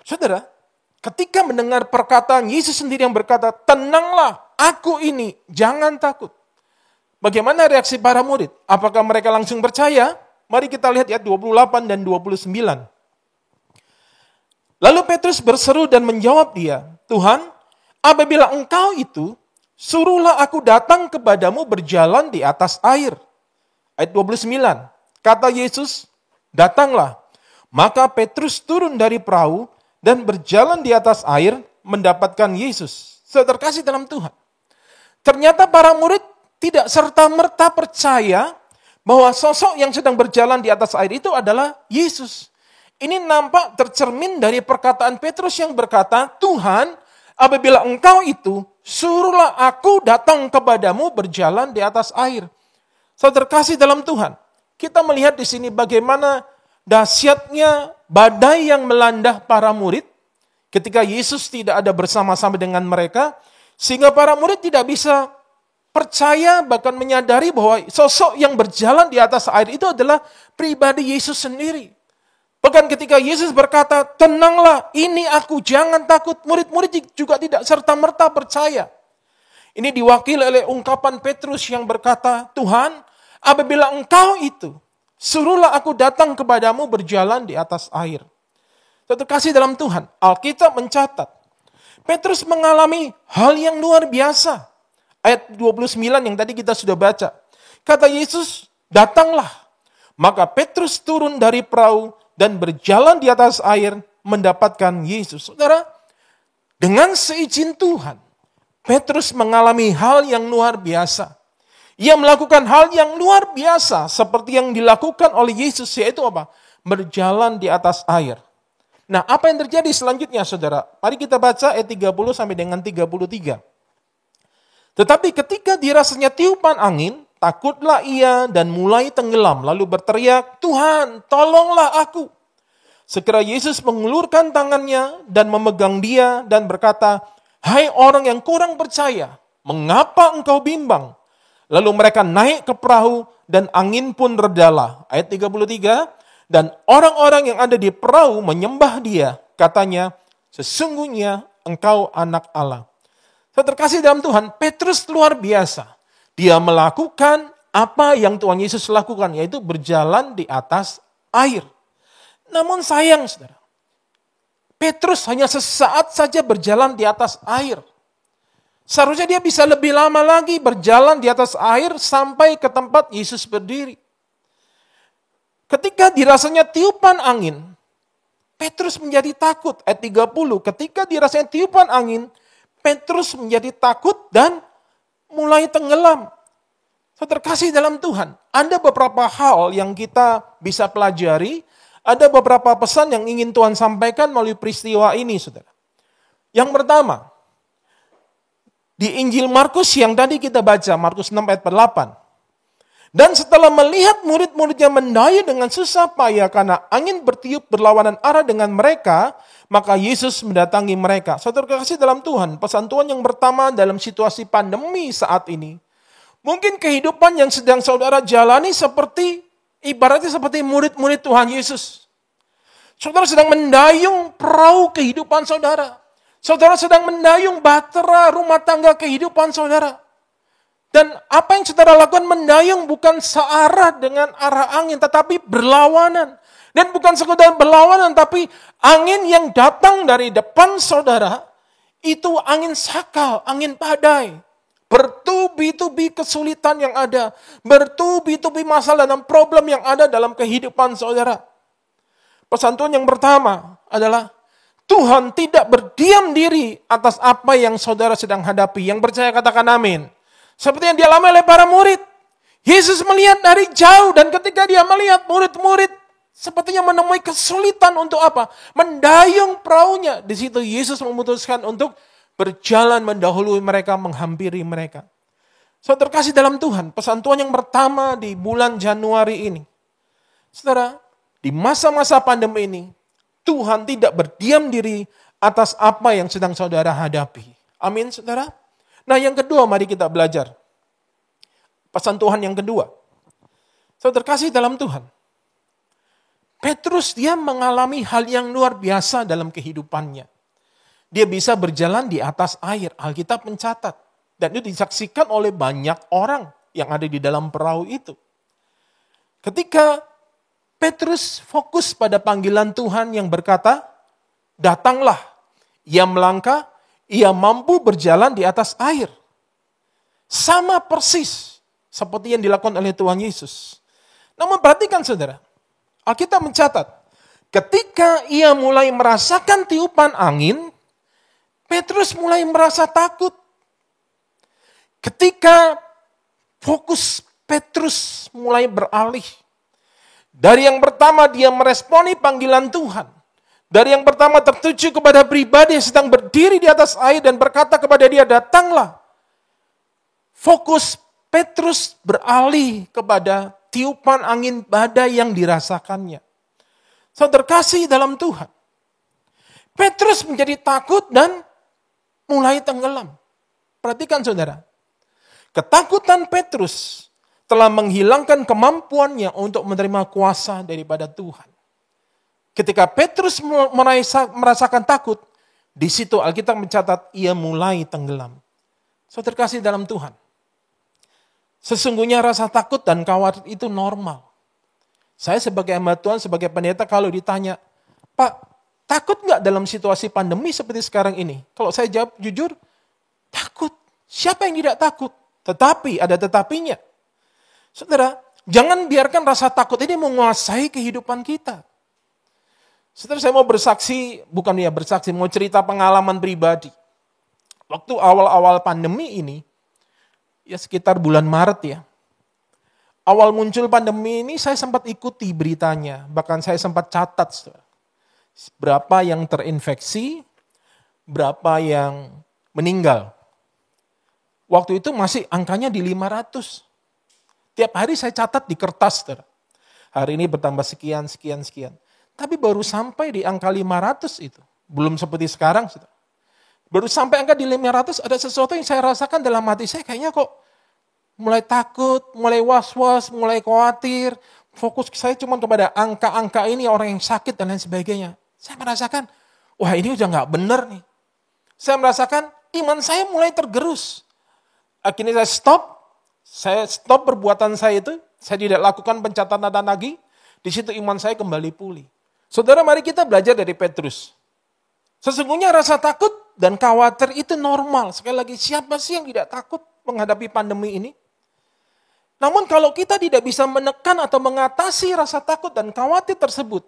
Speaker 5: Saudara, ketika mendengar perkataan Yesus sendiri yang berkata, tenanglah, aku ini, jangan takut. Bagaimana reaksi para murid? Apakah mereka langsung percaya? Mari kita lihat ayat 28 dan 29. Lalu Petrus berseru dan menjawab dia, Tuhan, apabila engkau itu, suruhlah aku datang kepadamu berjalan di atas air. Ayat 29, kata Yesus, datanglah. Maka Petrus turun dari perahu dan berjalan di atas air mendapatkan Yesus. Saudara terkasih dalam Tuhan. Ternyata para murid tidak serta-merta percaya bahwa sosok yang sedang berjalan di atas air itu adalah Yesus. Ini nampak tercermin dari perkataan Petrus yang berkata, Tuhan, apabila engkau itu, suruhlah aku datang kepadamu berjalan di atas air. Saudara terkasih dalam Tuhan, kita melihat di sini bagaimana dahsyatnya badai yang melanda para murid ketika Yesus tidak ada bersama-sama dengan mereka, sehingga para murid tidak bisa percaya bahkan menyadari bahwa sosok yang berjalan di atas air itu adalah pribadi Yesus sendiri. Bahkan ketika Yesus berkata, tenanglah, ini aku, jangan takut. Murid-murid juga tidak serta-merta percaya. Ini diwakili oleh ungkapan Petrus yang berkata, Tuhan, apabila engkau itu, suruhlah aku datang kepadamu berjalan di atas air. Terkasih dalam Tuhan, Alkitab mencatat, Petrus mengalami hal yang luar biasa. Ayat 29 yang tadi kita sudah baca. Kata Yesus, datanglah. Maka Petrus turun dari perahu dan berjalan di atas air mendapatkan Yesus. Saudara, dengan seizin Tuhan, Petrus mengalami hal yang luar biasa. Ia melakukan hal yang luar biasa seperti yang dilakukan oleh Yesus, yaitu apa? Berjalan di atas air. Nah, apa yang terjadi selanjutnya, saudara? Mari kita baca ayat 30 sampai dengan 33. Tetapi ketika dirasanya tiupan angin, takutlah ia dan mulai tenggelam, lalu berteriak, Tuhan, tolonglah aku. Segera Yesus mengulurkan tangannya dan memegang dia dan berkata, hai orang yang kurang percaya, mengapa engkau bimbang? Lalu mereka naik ke perahu dan angin pun redalah. Ayat 33, dan orang-orang yang ada di perahu menyembah dia. Katanya, sesungguhnya engkau anak Allah. Saudara terkasih dalam Tuhan, Petrus luar biasa. Dia melakukan apa yang Tuhan Yesus lakukan, yaitu berjalan di atas air. Namun sayang, saudara, Petrus hanya sesaat saja berjalan di atas air. Seharusnya dia bisa lebih lama lagi berjalan di atas air sampai ke tempat Yesus berdiri. Ketika dirasanya tiupan angin, Petrus menjadi takut. Ayat 30, ketika dirasanya tiupan angin, Petrus menjadi takut dan mulai tenggelam. Saudara terkasih dalam Tuhan, ada beberapa hal yang kita bisa pelajari, ada beberapa pesan yang ingin Tuhan sampaikan melalui peristiwa ini, saudara. Yang pertama, di Injil Markus yang tadi kita baca, Markus 6 ayat 8. Dan setelah melihat murid-muridnya mendayung dengan susah payah karena angin bertiup berlawanan arah dengan mereka, maka Yesus mendatangi mereka. Saudara terkasih dalam Tuhan, pesan Tuhan yang pertama dalam situasi pandemi saat ini, mungkin kehidupan yang sedang saudara jalani ibaratnya seperti murid-murid Tuhan Yesus. Saudara sedang mendayung perahu kehidupan saudara. Saudara sedang mendayung bahtera rumah tangga kehidupan saudara. Dan apa yang saudara lakukan mendayung bukan searah dengan arah angin, tetapi berlawanan. Dan bukan sekedar berlawanan, tapi angin yang datang dari depan saudara, itu angin sakal, angin badai. Bertubi-tubi kesulitan yang ada, bertubi-tubi masalah dan problem yang ada dalam kehidupan saudara. Pesan Tuhan yang pertama adalah, Tuhan tidak berdiam diri atas apa yang saudara sedang hadapi. Yang percaya katakan amin. Seperti yang dialami oleh para murid. Yesus melihat dari jauh dan ketika dia melihat murid-murid sepertinya menemui kesulitan untuk apa? Mendayung perahunya. Di situ Yesus memutuskan untuk berjalan mendahului mereka, menghampiri mereka. Saudara terkasih dalam Tuhan, pesan Tuhan yang pertama di bulan Januari ini. Saudara, di masa-masa pandemi ini, Tuhan tidak berdiam diri atas apa yang sedang saudara hadapi. Amin, saudara. Nah, yang kedua, mari kita belajar. Pesan Tuhan yang kedua. Saudara terkasih dalam Tuhan. Petrus dia mengalami hal yang luar biasa dalam kehidupannya. Dia bisa berjalan di atas air. Alkitab mencatat. Dan itu disaksikan oleh banyak orang yang ada di dalam perahu itu. Ketika Petrus fokus pada panggilan Tuhan yang berkata, datanglah. Ia melangkah, ia mampu berjalan di atas air. Sama persis seperti yang dilakukan oleh Tuhan Yesus. Namun perhatikan saudara, Alkitab mencatat, ketika ia mulai merasakan tiupan angin, Petrus mulai merasa takut. Ketika fokus Petrus mulai beralih. Dari yang pertama dia meresponi panggilan Tuhan. Dari yang pertama tertuju kepada pribadi yang sedang berdiri di atas air dan berkata kepada dia, datanglah. Fokus Petrus beralih kepada tiupan angin badai yang dirasakannya. Saudara terkasih dalam Tuhan. Petrus menjadi takut dan mulai tenggelam. Perhatikan saudara. Ketakutan Petrus telah menghilangkan kemampuannya untuk menerima kuasa daripada Tuhan. Ketika Petrus merasakan takut, di situ Alkitab mencatat ia mulai tenggelam. Saudara terkasih dalam Tuhan. Sesungguhnya rasa takut dan khawatir itu normal. Saya sebagai hamba Tuhan, sebagai pendeta kalau ditanya, Pak, takut nggak dalam situasi pandemi seperti sekarang ini? Kalau saya jawab jujur, takut. Siapa yang tidak takut? Tetapi, ada tetapinya. Saudara, jangan biarkan rasa takut ini menguasai kehidupan kita. Saudara, saya mau bersaksi, mau cerita pengalaman pribadi. Waktu awal-awal pandemi ini, ya sekitar bulan Maret ya. Awal muncul pandemi ini saya sempat ikuti beritanya, bahkan saya sempat catat. Saudara. Berapa yang terinfeksi, berapa yang meninggal. Waktu itu masih angkanya di 500. Tiap hari saya catat di kertas. Saudara. Hari ini bertambah sekian. Tapi baru sampai di angka 500 itu. Belum seperti sekarang. Saudara. Baru sampai angka di 500 ada sesuatu yang saya rasakan dalam hati saya. Kayaknya kok mulai takut, mulai was-was, mulai khawatir. Fokus saya cuma kepada angka-angka ini, orang yang sakit dan lain sebagainya. Saya merasakan, wah ini udah gak benar nih. Saya merasakan iman saya mulai tergerus. Akhirnya saya stop perbuatan saya itu, saya tidak lakukan pencatatan lagi, di situ iman saya kembali pulih. Saudara, mari kita belajar dari Petrus. Sesungguhnya rasa takut dan khawatir itu normal. Sekali lagi, siapa sih yang tidak takut menghadapi pandemi ini? Namun kalau kita tidak bisa menekan atau mengatasi rasa takut dan khawatir tersebut,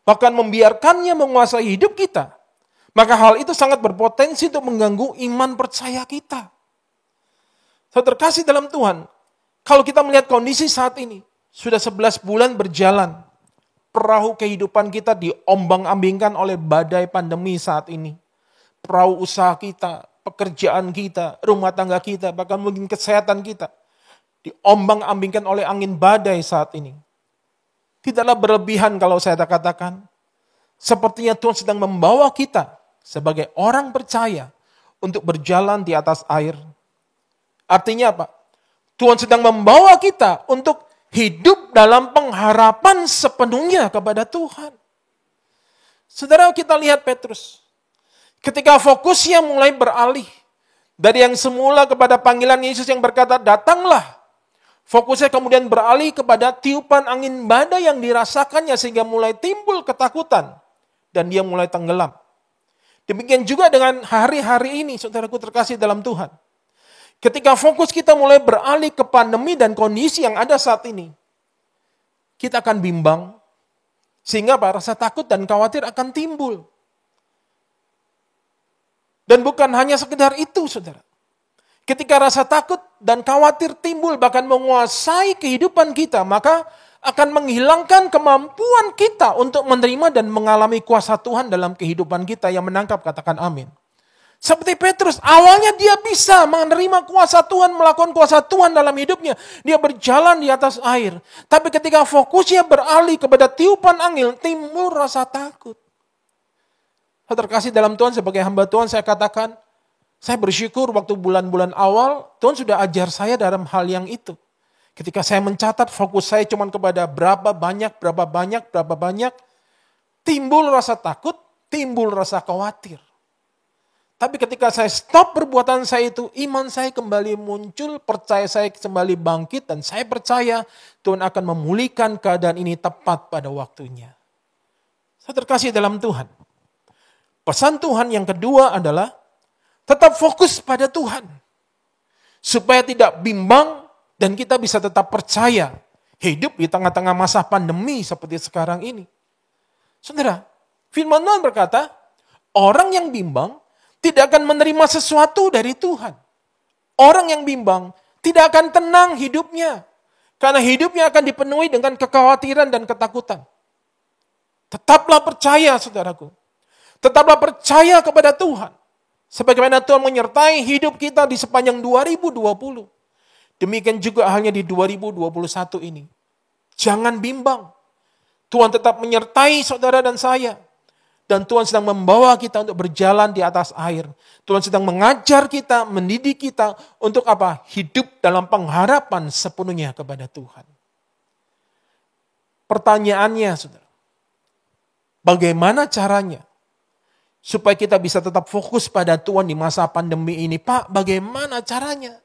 Speaker 5: bahkan membiarkannya menguasai hidup kita, maka hal itu sangat berpotensi untuk mengganggu iman percaya kita. Saudara terkasih dalam Tuhan, kalau kita melihat kondisi saat ini, sudah 11 bulan berjalan, perahu kehidupan kita diombang-ambingkan oleh badai pandemi saat ini. Perahu usaha kita, pekerjaan kita, rumah tangga kita, bahkan mungkin kesehatan kita, diombang-ambingkan oleh angin badai saat ini. Tidaklah berlebihan kalau saya katakan, sepertinya Tuhan sedang membawa kita sebagai orang percaya untuk berjalan di atas air. Artinya apa? Tuhan sedang membawa kita untuk hidup dalam pengharapan sepenuhnya kepada Tuhan. Saudara, kita lihat Petrus. Ketika fokusnya mulai beralih. Dari yang semula kepada panggilan Yesus yang berkata, datanglah. Fokusnya kemudian beralih kepada tiupan angin badai yang dirasakannya sehingga mulai timbul ketakutan. Dan dia mulai tenggelam. Demikian juga dengan hari-hari ini, saudaraku terkasih dalam Tuhan. Ketika fokus kita mulai beralih ke pandemi dan kondisi yang ada saat ini, kita akan bimbang, sehingga rasa takut dan khawatir akan timbul. Dan bukan hanya sekedar itu, saudara. Ketika rasa takut dan khawatir timbul, bahkan menguasai kehidupan kita, maka akan menghilangkan kemampuan kita untuk menerima dan mengalami kuasa Tuhan dalam kehidupan kita. Yang menangkap, katakan amin. Seperti Petrus, awalnya dia bisa menerima kuasa Tuhan, melakukan kuasa Tuhan dalam hidupnya. Dia berjalan di atas air. Tapi ketika fokusnya beralih kepada tiupan angin, timbul rasa takut. Saya terkasih dalam Tuhan, sebagai hamba Tuhan saya katakan, saya bersyukur waktu bulan-bulan awal, Tuhan sudah ajar saya dalam hal yang itu. Ketika saya mencatat, fokus saya cuma kepada berapa banyak, timbul rasa takut, timbul rasa khawatir. Tapi ketika saya stop perbuatan saya itu, iman saya kembali muncul, percaya saya kembali bangkit, dan saya percaya Tuhan akan memulihkan keadaan ini tepat pada waktunya. Saya terkasih dalam Tuhan. Pesan Tuhan yang kedua adalah, tetap fokus pada Tuhan. Supaya tidak bimbang, dan kita bisa tetap percaya hidup di tengah-tengah masa pandemi seperti sekarang ini. Saudara, firman Tuhan berkata, orang yang bimbang tidak akan menerima sesuatu dari Tuhan. Orang yang bimbang tidak akan tenang hidupnya. Karena hidupnya akan dipenuhi dengan kekhawatiran dan ketakutan. Tetaplah percaya, saudaraku. Tetaplah percaya kepada Tuhan. Sebagaimana Tuhan menyertai hidup kita di sepanjang 2020. Demikian juga halnya di 2021 ini. Jangan bimbang. Tuhan tetap menyertai saudara dan saya. Dan Tuhan sedang membawa kita untuk berjalan di atas air. Tuhan sedang mengajar kita, mendidik kita untuk apa? Hidup dalam pengharapan sepenuhnya kepada Tuhan. Pertanyaannya, saudara. Bagaimana caranya supaya kita bisa tetap fokus pada Tuhan di masa pandemi ini? Pak, bagaimana caranya?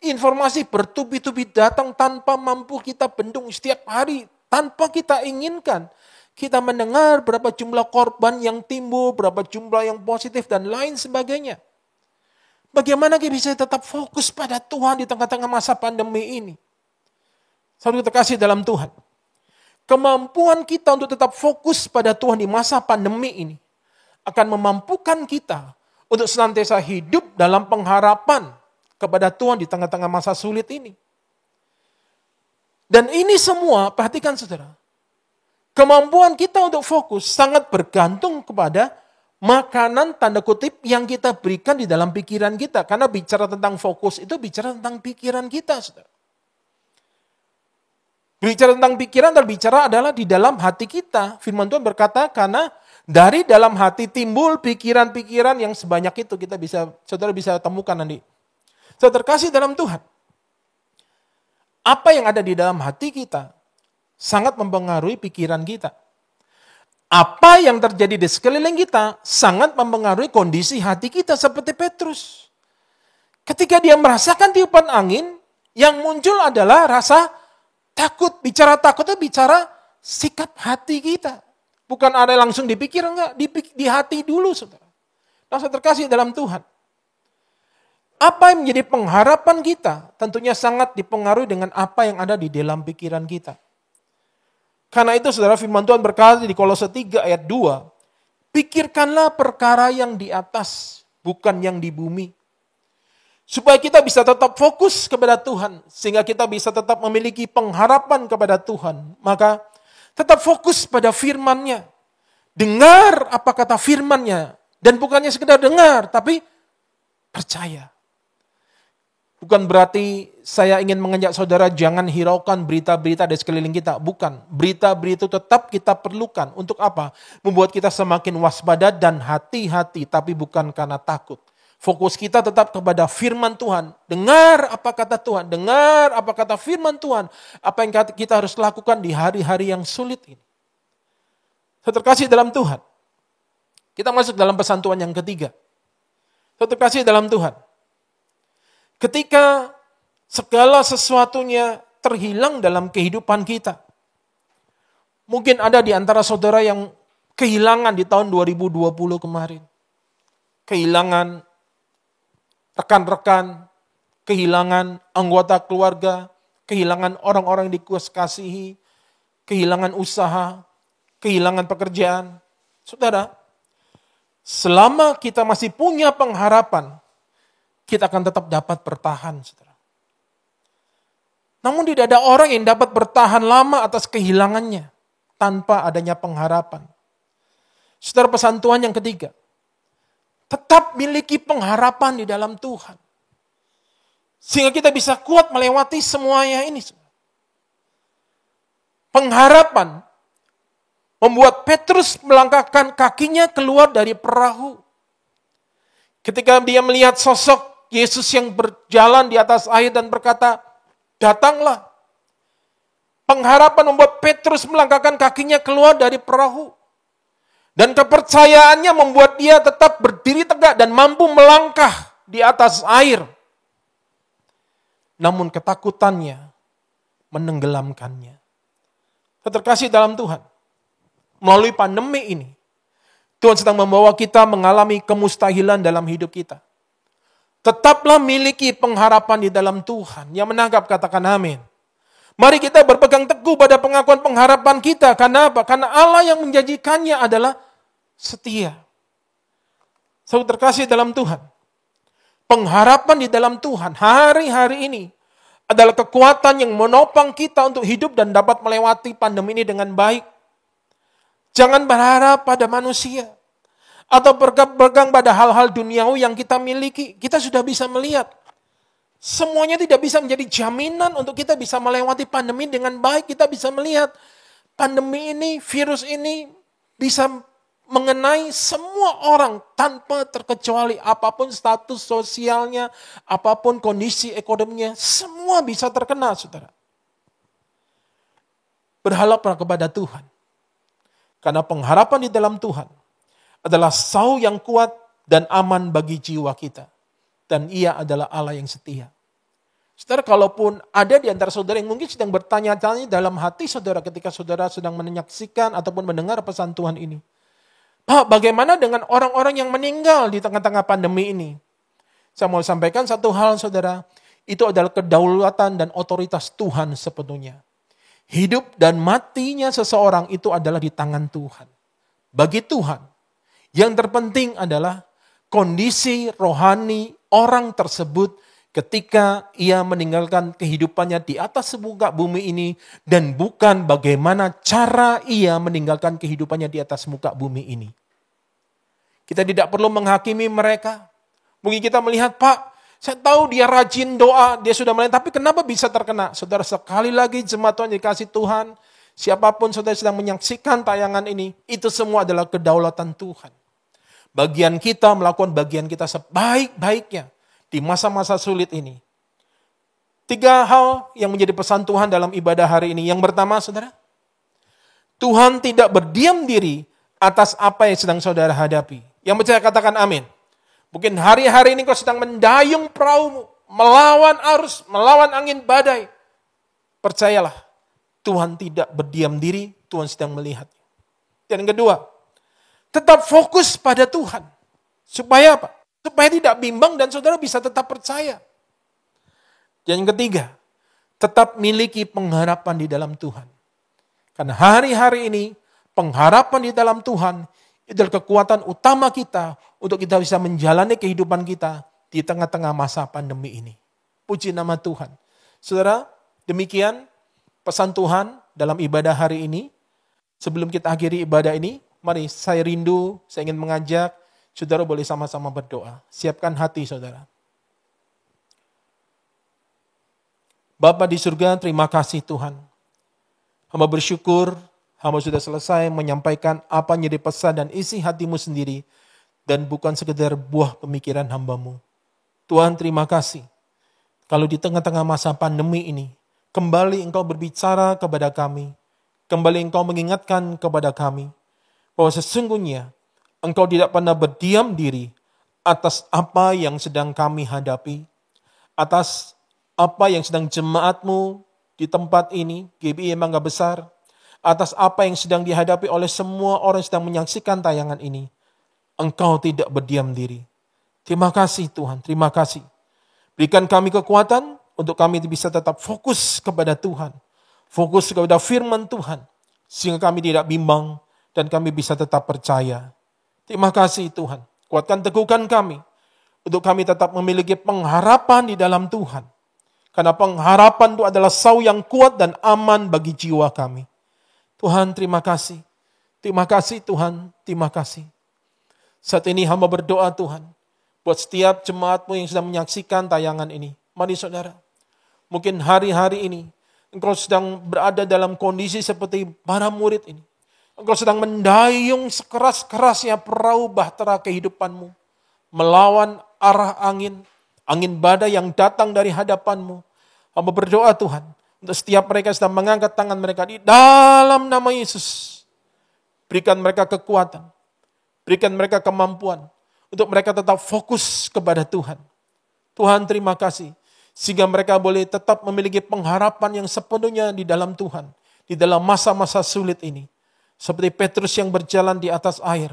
Speaker 5: Informasi bertubi-tubi datang tanpa mampu kita bendung setiap hari, tanpa kita inginkan. Kita mendengar berapa jumlah korban yang timbul, berapa jumlah yang positif, dan lain sebagainya. Bagaimana kita bisa tetap fokus pada Tuhan di tengah-tengah masa pandemi ini? Saudara terkasih dalam Tuhan. Kemampuan kita untuk tetap fokus pada Tuhan di masa pandemi ini akan memampukan kita untuk senantiasa hidup dalam pengharapan kepada Tuhan di tengah-tengah masa sulit ini. Dan ini semua, perhatikan saudara, kemampuan kita untuk fokus sangat bergantung kepada makanan tanda kutip yang kita berikan di dalam pikiran kita. Karena bicara tentang fokus itu bicara tentang pikiran kita, saudara. Bicara tentang pikiran, terbicara adalah di dalam hati kita. Firman Tuhan berkata, karena dari dalam hati timbul pikiran-pikiran yang sebanyak itu. Saudara bisa temukan nanti. Saudara terkasih dalam Tuhan. Apa yang ada di dalam hati kita sangat mempengaruhi pikiran kita. Apa yang terjadi di sekeliling kita sangat mempengaruhi kondisi hati kita seperti Petrus. Ketika dia merasakan tiupan angin, yang muncul adalah rasa takut. Bicara takut itu bicara sikap hati kita. Bukan ada langsung dipikir, enggak. Di hati dulu, saudara. Nah, saya terkasih dalam Tuhan. Apa yang menjadi pengharapan kita tentunya sangat dipengaruhi dengan apa yang ada di dalam pikiran kita. Karena itu saudara, firman Tuhan berkata di Kolose 3 ayat 2, pikirkanlah perkara yang di atas, bukan yang di bumi. Supaya kita bisa tetap fokus kepada Tuhan, sehingga kita bisa tetap memiliki pengharapan kepada Tuhan. Maka tetap fokus pada firman-Nya. Dengar apa kata firman-Nya. Dan bukannya sekedar dengar, tapi percaya. Bukan berarti saya ingin mengajak saudara jangan hiraukan berita-berita di sekeliling kita. Bukan. Berita-berita itu tetap kita perlukan. Untuk apa? Membuat kita semakin waspada dan hati-hati. Tapi bukan karena takut. Fokus kita tetap kepada firman Tuhan. Dengar apa kata Tuhan. Dengar apa kata firman Tuhan. Apa yang kita harus lakukan di hari-hari yang sulit ini. Saya terkasih dalam Tuhan. Kita masuk dalam pesan Tuhan yang ketiga. Saya terkasih dalam Tuhan. Ketika segala sesuatunya terhilang dalam kehidupan kita. Mungkin ada di antara saudara yang kehilangan di tahun 2020 kemarin. Kehilangan rekan-rekan, kehilangan anggota keluarga, kehilangan orang-orang yang dikasihi, kehilangan usaha, kehilangan pekerjaan. Saudara, selama kita masih punya pengharapan, kita akan tetap dapat bertahan, saudara. Namun tidak ada orang yang dapat bertahan lama atas kehilangannya tanpa adanya pengharapan. Saudara, pesan Tuhan yang ketiga, tetap miliki pengharapan di dalam Tuhan. Sehingga kita bisa kuat melewati semuanya ini. Pengharapan membuat Petrus melangkahkan kakinya keluar dari perahu. Ketika dia melihat sosok Yesus yang berjalan di atas air dan berkata, "Datanglah." Pengharapan membuat Petrus melangkahkan kakinya keluar dari perahu. Dan kepercayaannya membuat dia tetap berdiri tegak dan mampu melangkah di atas air. Namun ketakutannya menenggelamkannya. Terkasih dalam Tuhan, melalui pandemi ini, Tuhan sedang membawa kita mengalami kemustahilan dalam hidup kita. Tetaplah miliki pengharapan di dalam Tuhan. Yang menangkap katakan amin. Mari kita berpegang teguh pada pengakuan pengharapan kita. Karena apa? Karena Allah yang menjanjikannya adalah setia. Saudara terkasih dalam Tuhan, pengharapan di dalam Tuhan hari-hari ini adalah kekuatan yang menopang kita untuk hidup dan dapat melewati pandemi ini dengan baik. Jangan berharap pada manusia atau berpegang pada hal-hal duniawi yang kita miliki. Kita sudah bisa melihat semuanya tidak bisa menjadi jaminan untuk kita bisa melewati pandemi dengan baik. Kita bisa melihat pandemi ini, virus ini bisa mengenai semua orang tanpa terkecuali apapun status sosialnya, apapun kondisi ekonominya, semua bisa terkena, saudara. Berharaplah kepada Tuhan. Karena pengharapan di dalam Tuhan adalah sauh yang kuat dan aman bagi jiwa kita. Dan Ia adalah Allah yang setia. Saudara, kalaupun ada di antara saudara yang mungkin sedang bertanya-tanya dalam hati saudara ketika saudara sedang menyaksikan ataupun mendengar pesan Tuhan ini. Pak, bagaimana dengan orang-orang yang meninggal di tengah-tengah pandemi ini? Saya mau sampaikan satu hal, saudara. Itu adalah kedaulatan dan otoritas Tuhan sepenuhnya. Hidup dan matinya seseorang itu adalah di tangan Tuhan. Bagi Tuhan, yang terpenting adalah kondisi rohani orang tersebut ketika ia meninggalkan kehidupannya di atas muka bumi ini dan bukan bagaimana cara ia meninggalkan kehidupannya di atas muka bumi ini. Kita tidak perlu menghakimi mereka. Mungkin kita melihat, Pak, saya tahu dia rajin doa, dia sudah melayan, tapi kenapa bisa terkena? Saudara, sekali lagi jemaat Tuhan dikasih Tuhan, siapapun saudara sedang menyaksikan tayangan ini, itu semua adalah kedaulatan Tuhan. Bagian kita melakukan bagian kita sebaik-baiknya di masa-masa sulit ini. 3 hal yang menjadi pesan Tuhan dalam ibadah hari ini. Yang pertama, saudara, Tuhan tidak berdiam diri atas apa yang sedang saudara hadapi. Yang percaya katakan amin. Mungkin hari-hari ini kau sedang mendayung perahu, melawan arus, melawan angin badai. Percayalah, Tuhan tidak berdiam diri, Tuhan sedang melihat. Dan yang kedua, tetap fokus pada Tuhan. Supaya apa? Supaya tidak bimbang dan saudara bisa tetap percaya. Dan yang ketiga, tetap miliki pengharapan di dalam Tuhan. Karena hari-hari ini, pengharapan di dalam Tuhan adalah kekuatan utama kita untuk kita bisa menjalani kehidupan kita di tengah-tengah masa pandemi ini. Puji nama Tuhan. Saudara, demikian pesan Tuhan dalam ibadah hari ini. Sebelum kita akhiri ibadah ini, mari saya ingin mengajak saudara boleh sama-sama berdoa. Siapkan hati saudara. Bapa di surga, terima kasih Tuhan. Hamba bersyukur, hamba sudah selesai menyampaikan apa yang jadi pesan dan isi hatimu sendiri. Dan bukan sekedar buah pemikiran hambamu. Tuhan terima kasih. Kalau di tengah-tengah masa pandemi ini, kembali Engkau berbicara kepada kami. Kembali Engkau mengingatkan kepada kami. Bahwa sesungguhnya Engkau tidak pernah berdiam diri atas apa yang sedang kami hadapi, atas apa yang sedang jemaatmu di tempat ini, GBI Mangga Besar, atas apa yang sedang dihadapi oleh semua orang yang sedang menyaksikan tayangan ini. Engkau tidak berdiam diri. Terima kasih Tuhan, terima kasih. Berikan kami kekuatan untuk kami bisa tetap fokus kepada Tuhan, fokus kepada firman Tuhan, sehingga kami tidak bimbang dan kami bisa tetap percaya. Terima kasih Tuhan. Kuatkan teguhkan kami. Untuk kami tetap memiliki pengharapan di dalam Tuhan. Karena pengharapan itu adalah sauh yang kuat dan aman bagi jiwa kami. Tuhan terima kasih. Terima kasih Tuhan. Terima kasih. Saat ini hamba berdoa Tuhan. Buat setiap jemaatmu yang sedang menyaksikan tayangan ini. Mari saudara. Mungkin hari-hari ini engkau sedang berada dalam kondisi seperti para murid ini. Engkau sedang mendayung sekeras-kerasnya perahu bahtera kehidupanmu, melawan arah angin badai yang datang dari hadapanmu. Hamba berdoa Tuhan, untuk setiap mereka sedang mengangkat tangan mereka di dalam nama Yesus. Berikan mereka kekuatan, berikan mereka kemampuan, untuk mereka tetap fokus kepada Tuhan. Tuhan terima kasih, sehingga mereka boleh tetap memiliki pengharapan yang sepenuhnya di dalam Tuhan, di dalam masa-masa sulit ini. Seperti Petrus yang berjalan di atas air,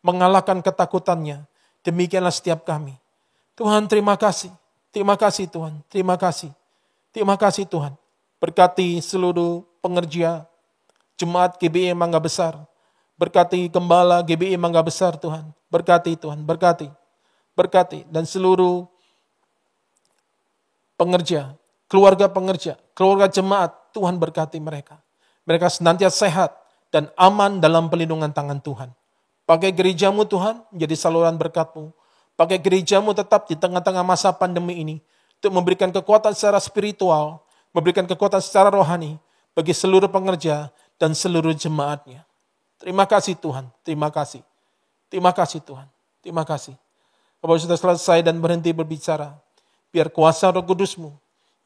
Speaker 5: mengalahkan ketakutannya. Demikianlah setiap kami. Tuhan terima kasih Tuhan, terima kasih Tuhan. Berkati seluruh pengerja Jemaat GBI Mangga Besar, berkati Gembala GBI Mangga Besar Tuhan, berkati Tuhan, berkati, dan seluruh pengerja, keluarga jemaat, Tuhan berkati mereka. Mereka senantiasa sehat dan aman dalam pelindungan tangan Tuhan. Pakai gerejamu Tuhan menjadi saluran berkat-Mu. Pakai gerejamu tetap di tengah-tengah masa pandemi ini untuk memberikan kekuatan secara spiritual, memberikan kekuatan secara rohani bagi seluruh pengerja dan seluruh jemaatnya. Terima kasih Tuhan, terima kasih. Terima kasih Tuhan, terima kasih. Apabila sudah selesai dan berhenti berbicara, biar kuasa Roh Kudus-Mu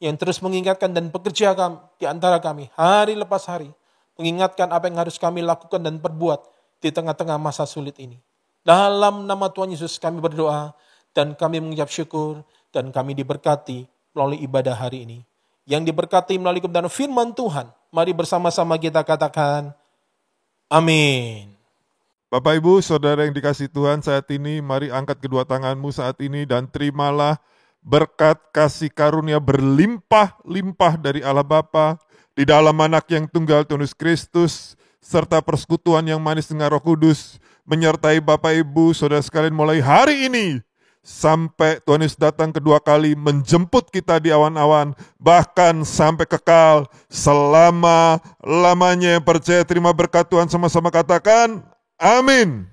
Speaker 5: yang terus mengingatkan dan bekerja di antara kami hari lepas hari, mengingatkan apa yang harus kami lakukan dan perbuat di tengah-tengah masa sulit ini. Dalam nama Tuhan Yesus kami berdoa dan kami mengucap syukur dan kami diberkati melalui ibadah hari ini. Yang diberkati melalui kebenaran firman Tuhan. Mari bersama-sama kita katakan, amin.
Speaker 6: Bapak Ibu, Saudara yang dikasihi Tuhan, saat ini mari angkat kedua tanganmu saat ini dan terimalah berkat kasih karunia berlimpah-limpah dari Allah Bapa di dalam Anak yang tunggal Tuhan Yesus Kristus, serta persekutuan yang manis dengan Roh Kudus, menyertai Bapak Ibu, Saudara sekalian mulai hari ini, sampai Tuhan Yesus datang kedua kali menjemput kita di awan-awan, bahkan sampai kekal, selama-lamanya. Percaya terima berkat Tuhan, sama-sama katakan, amin.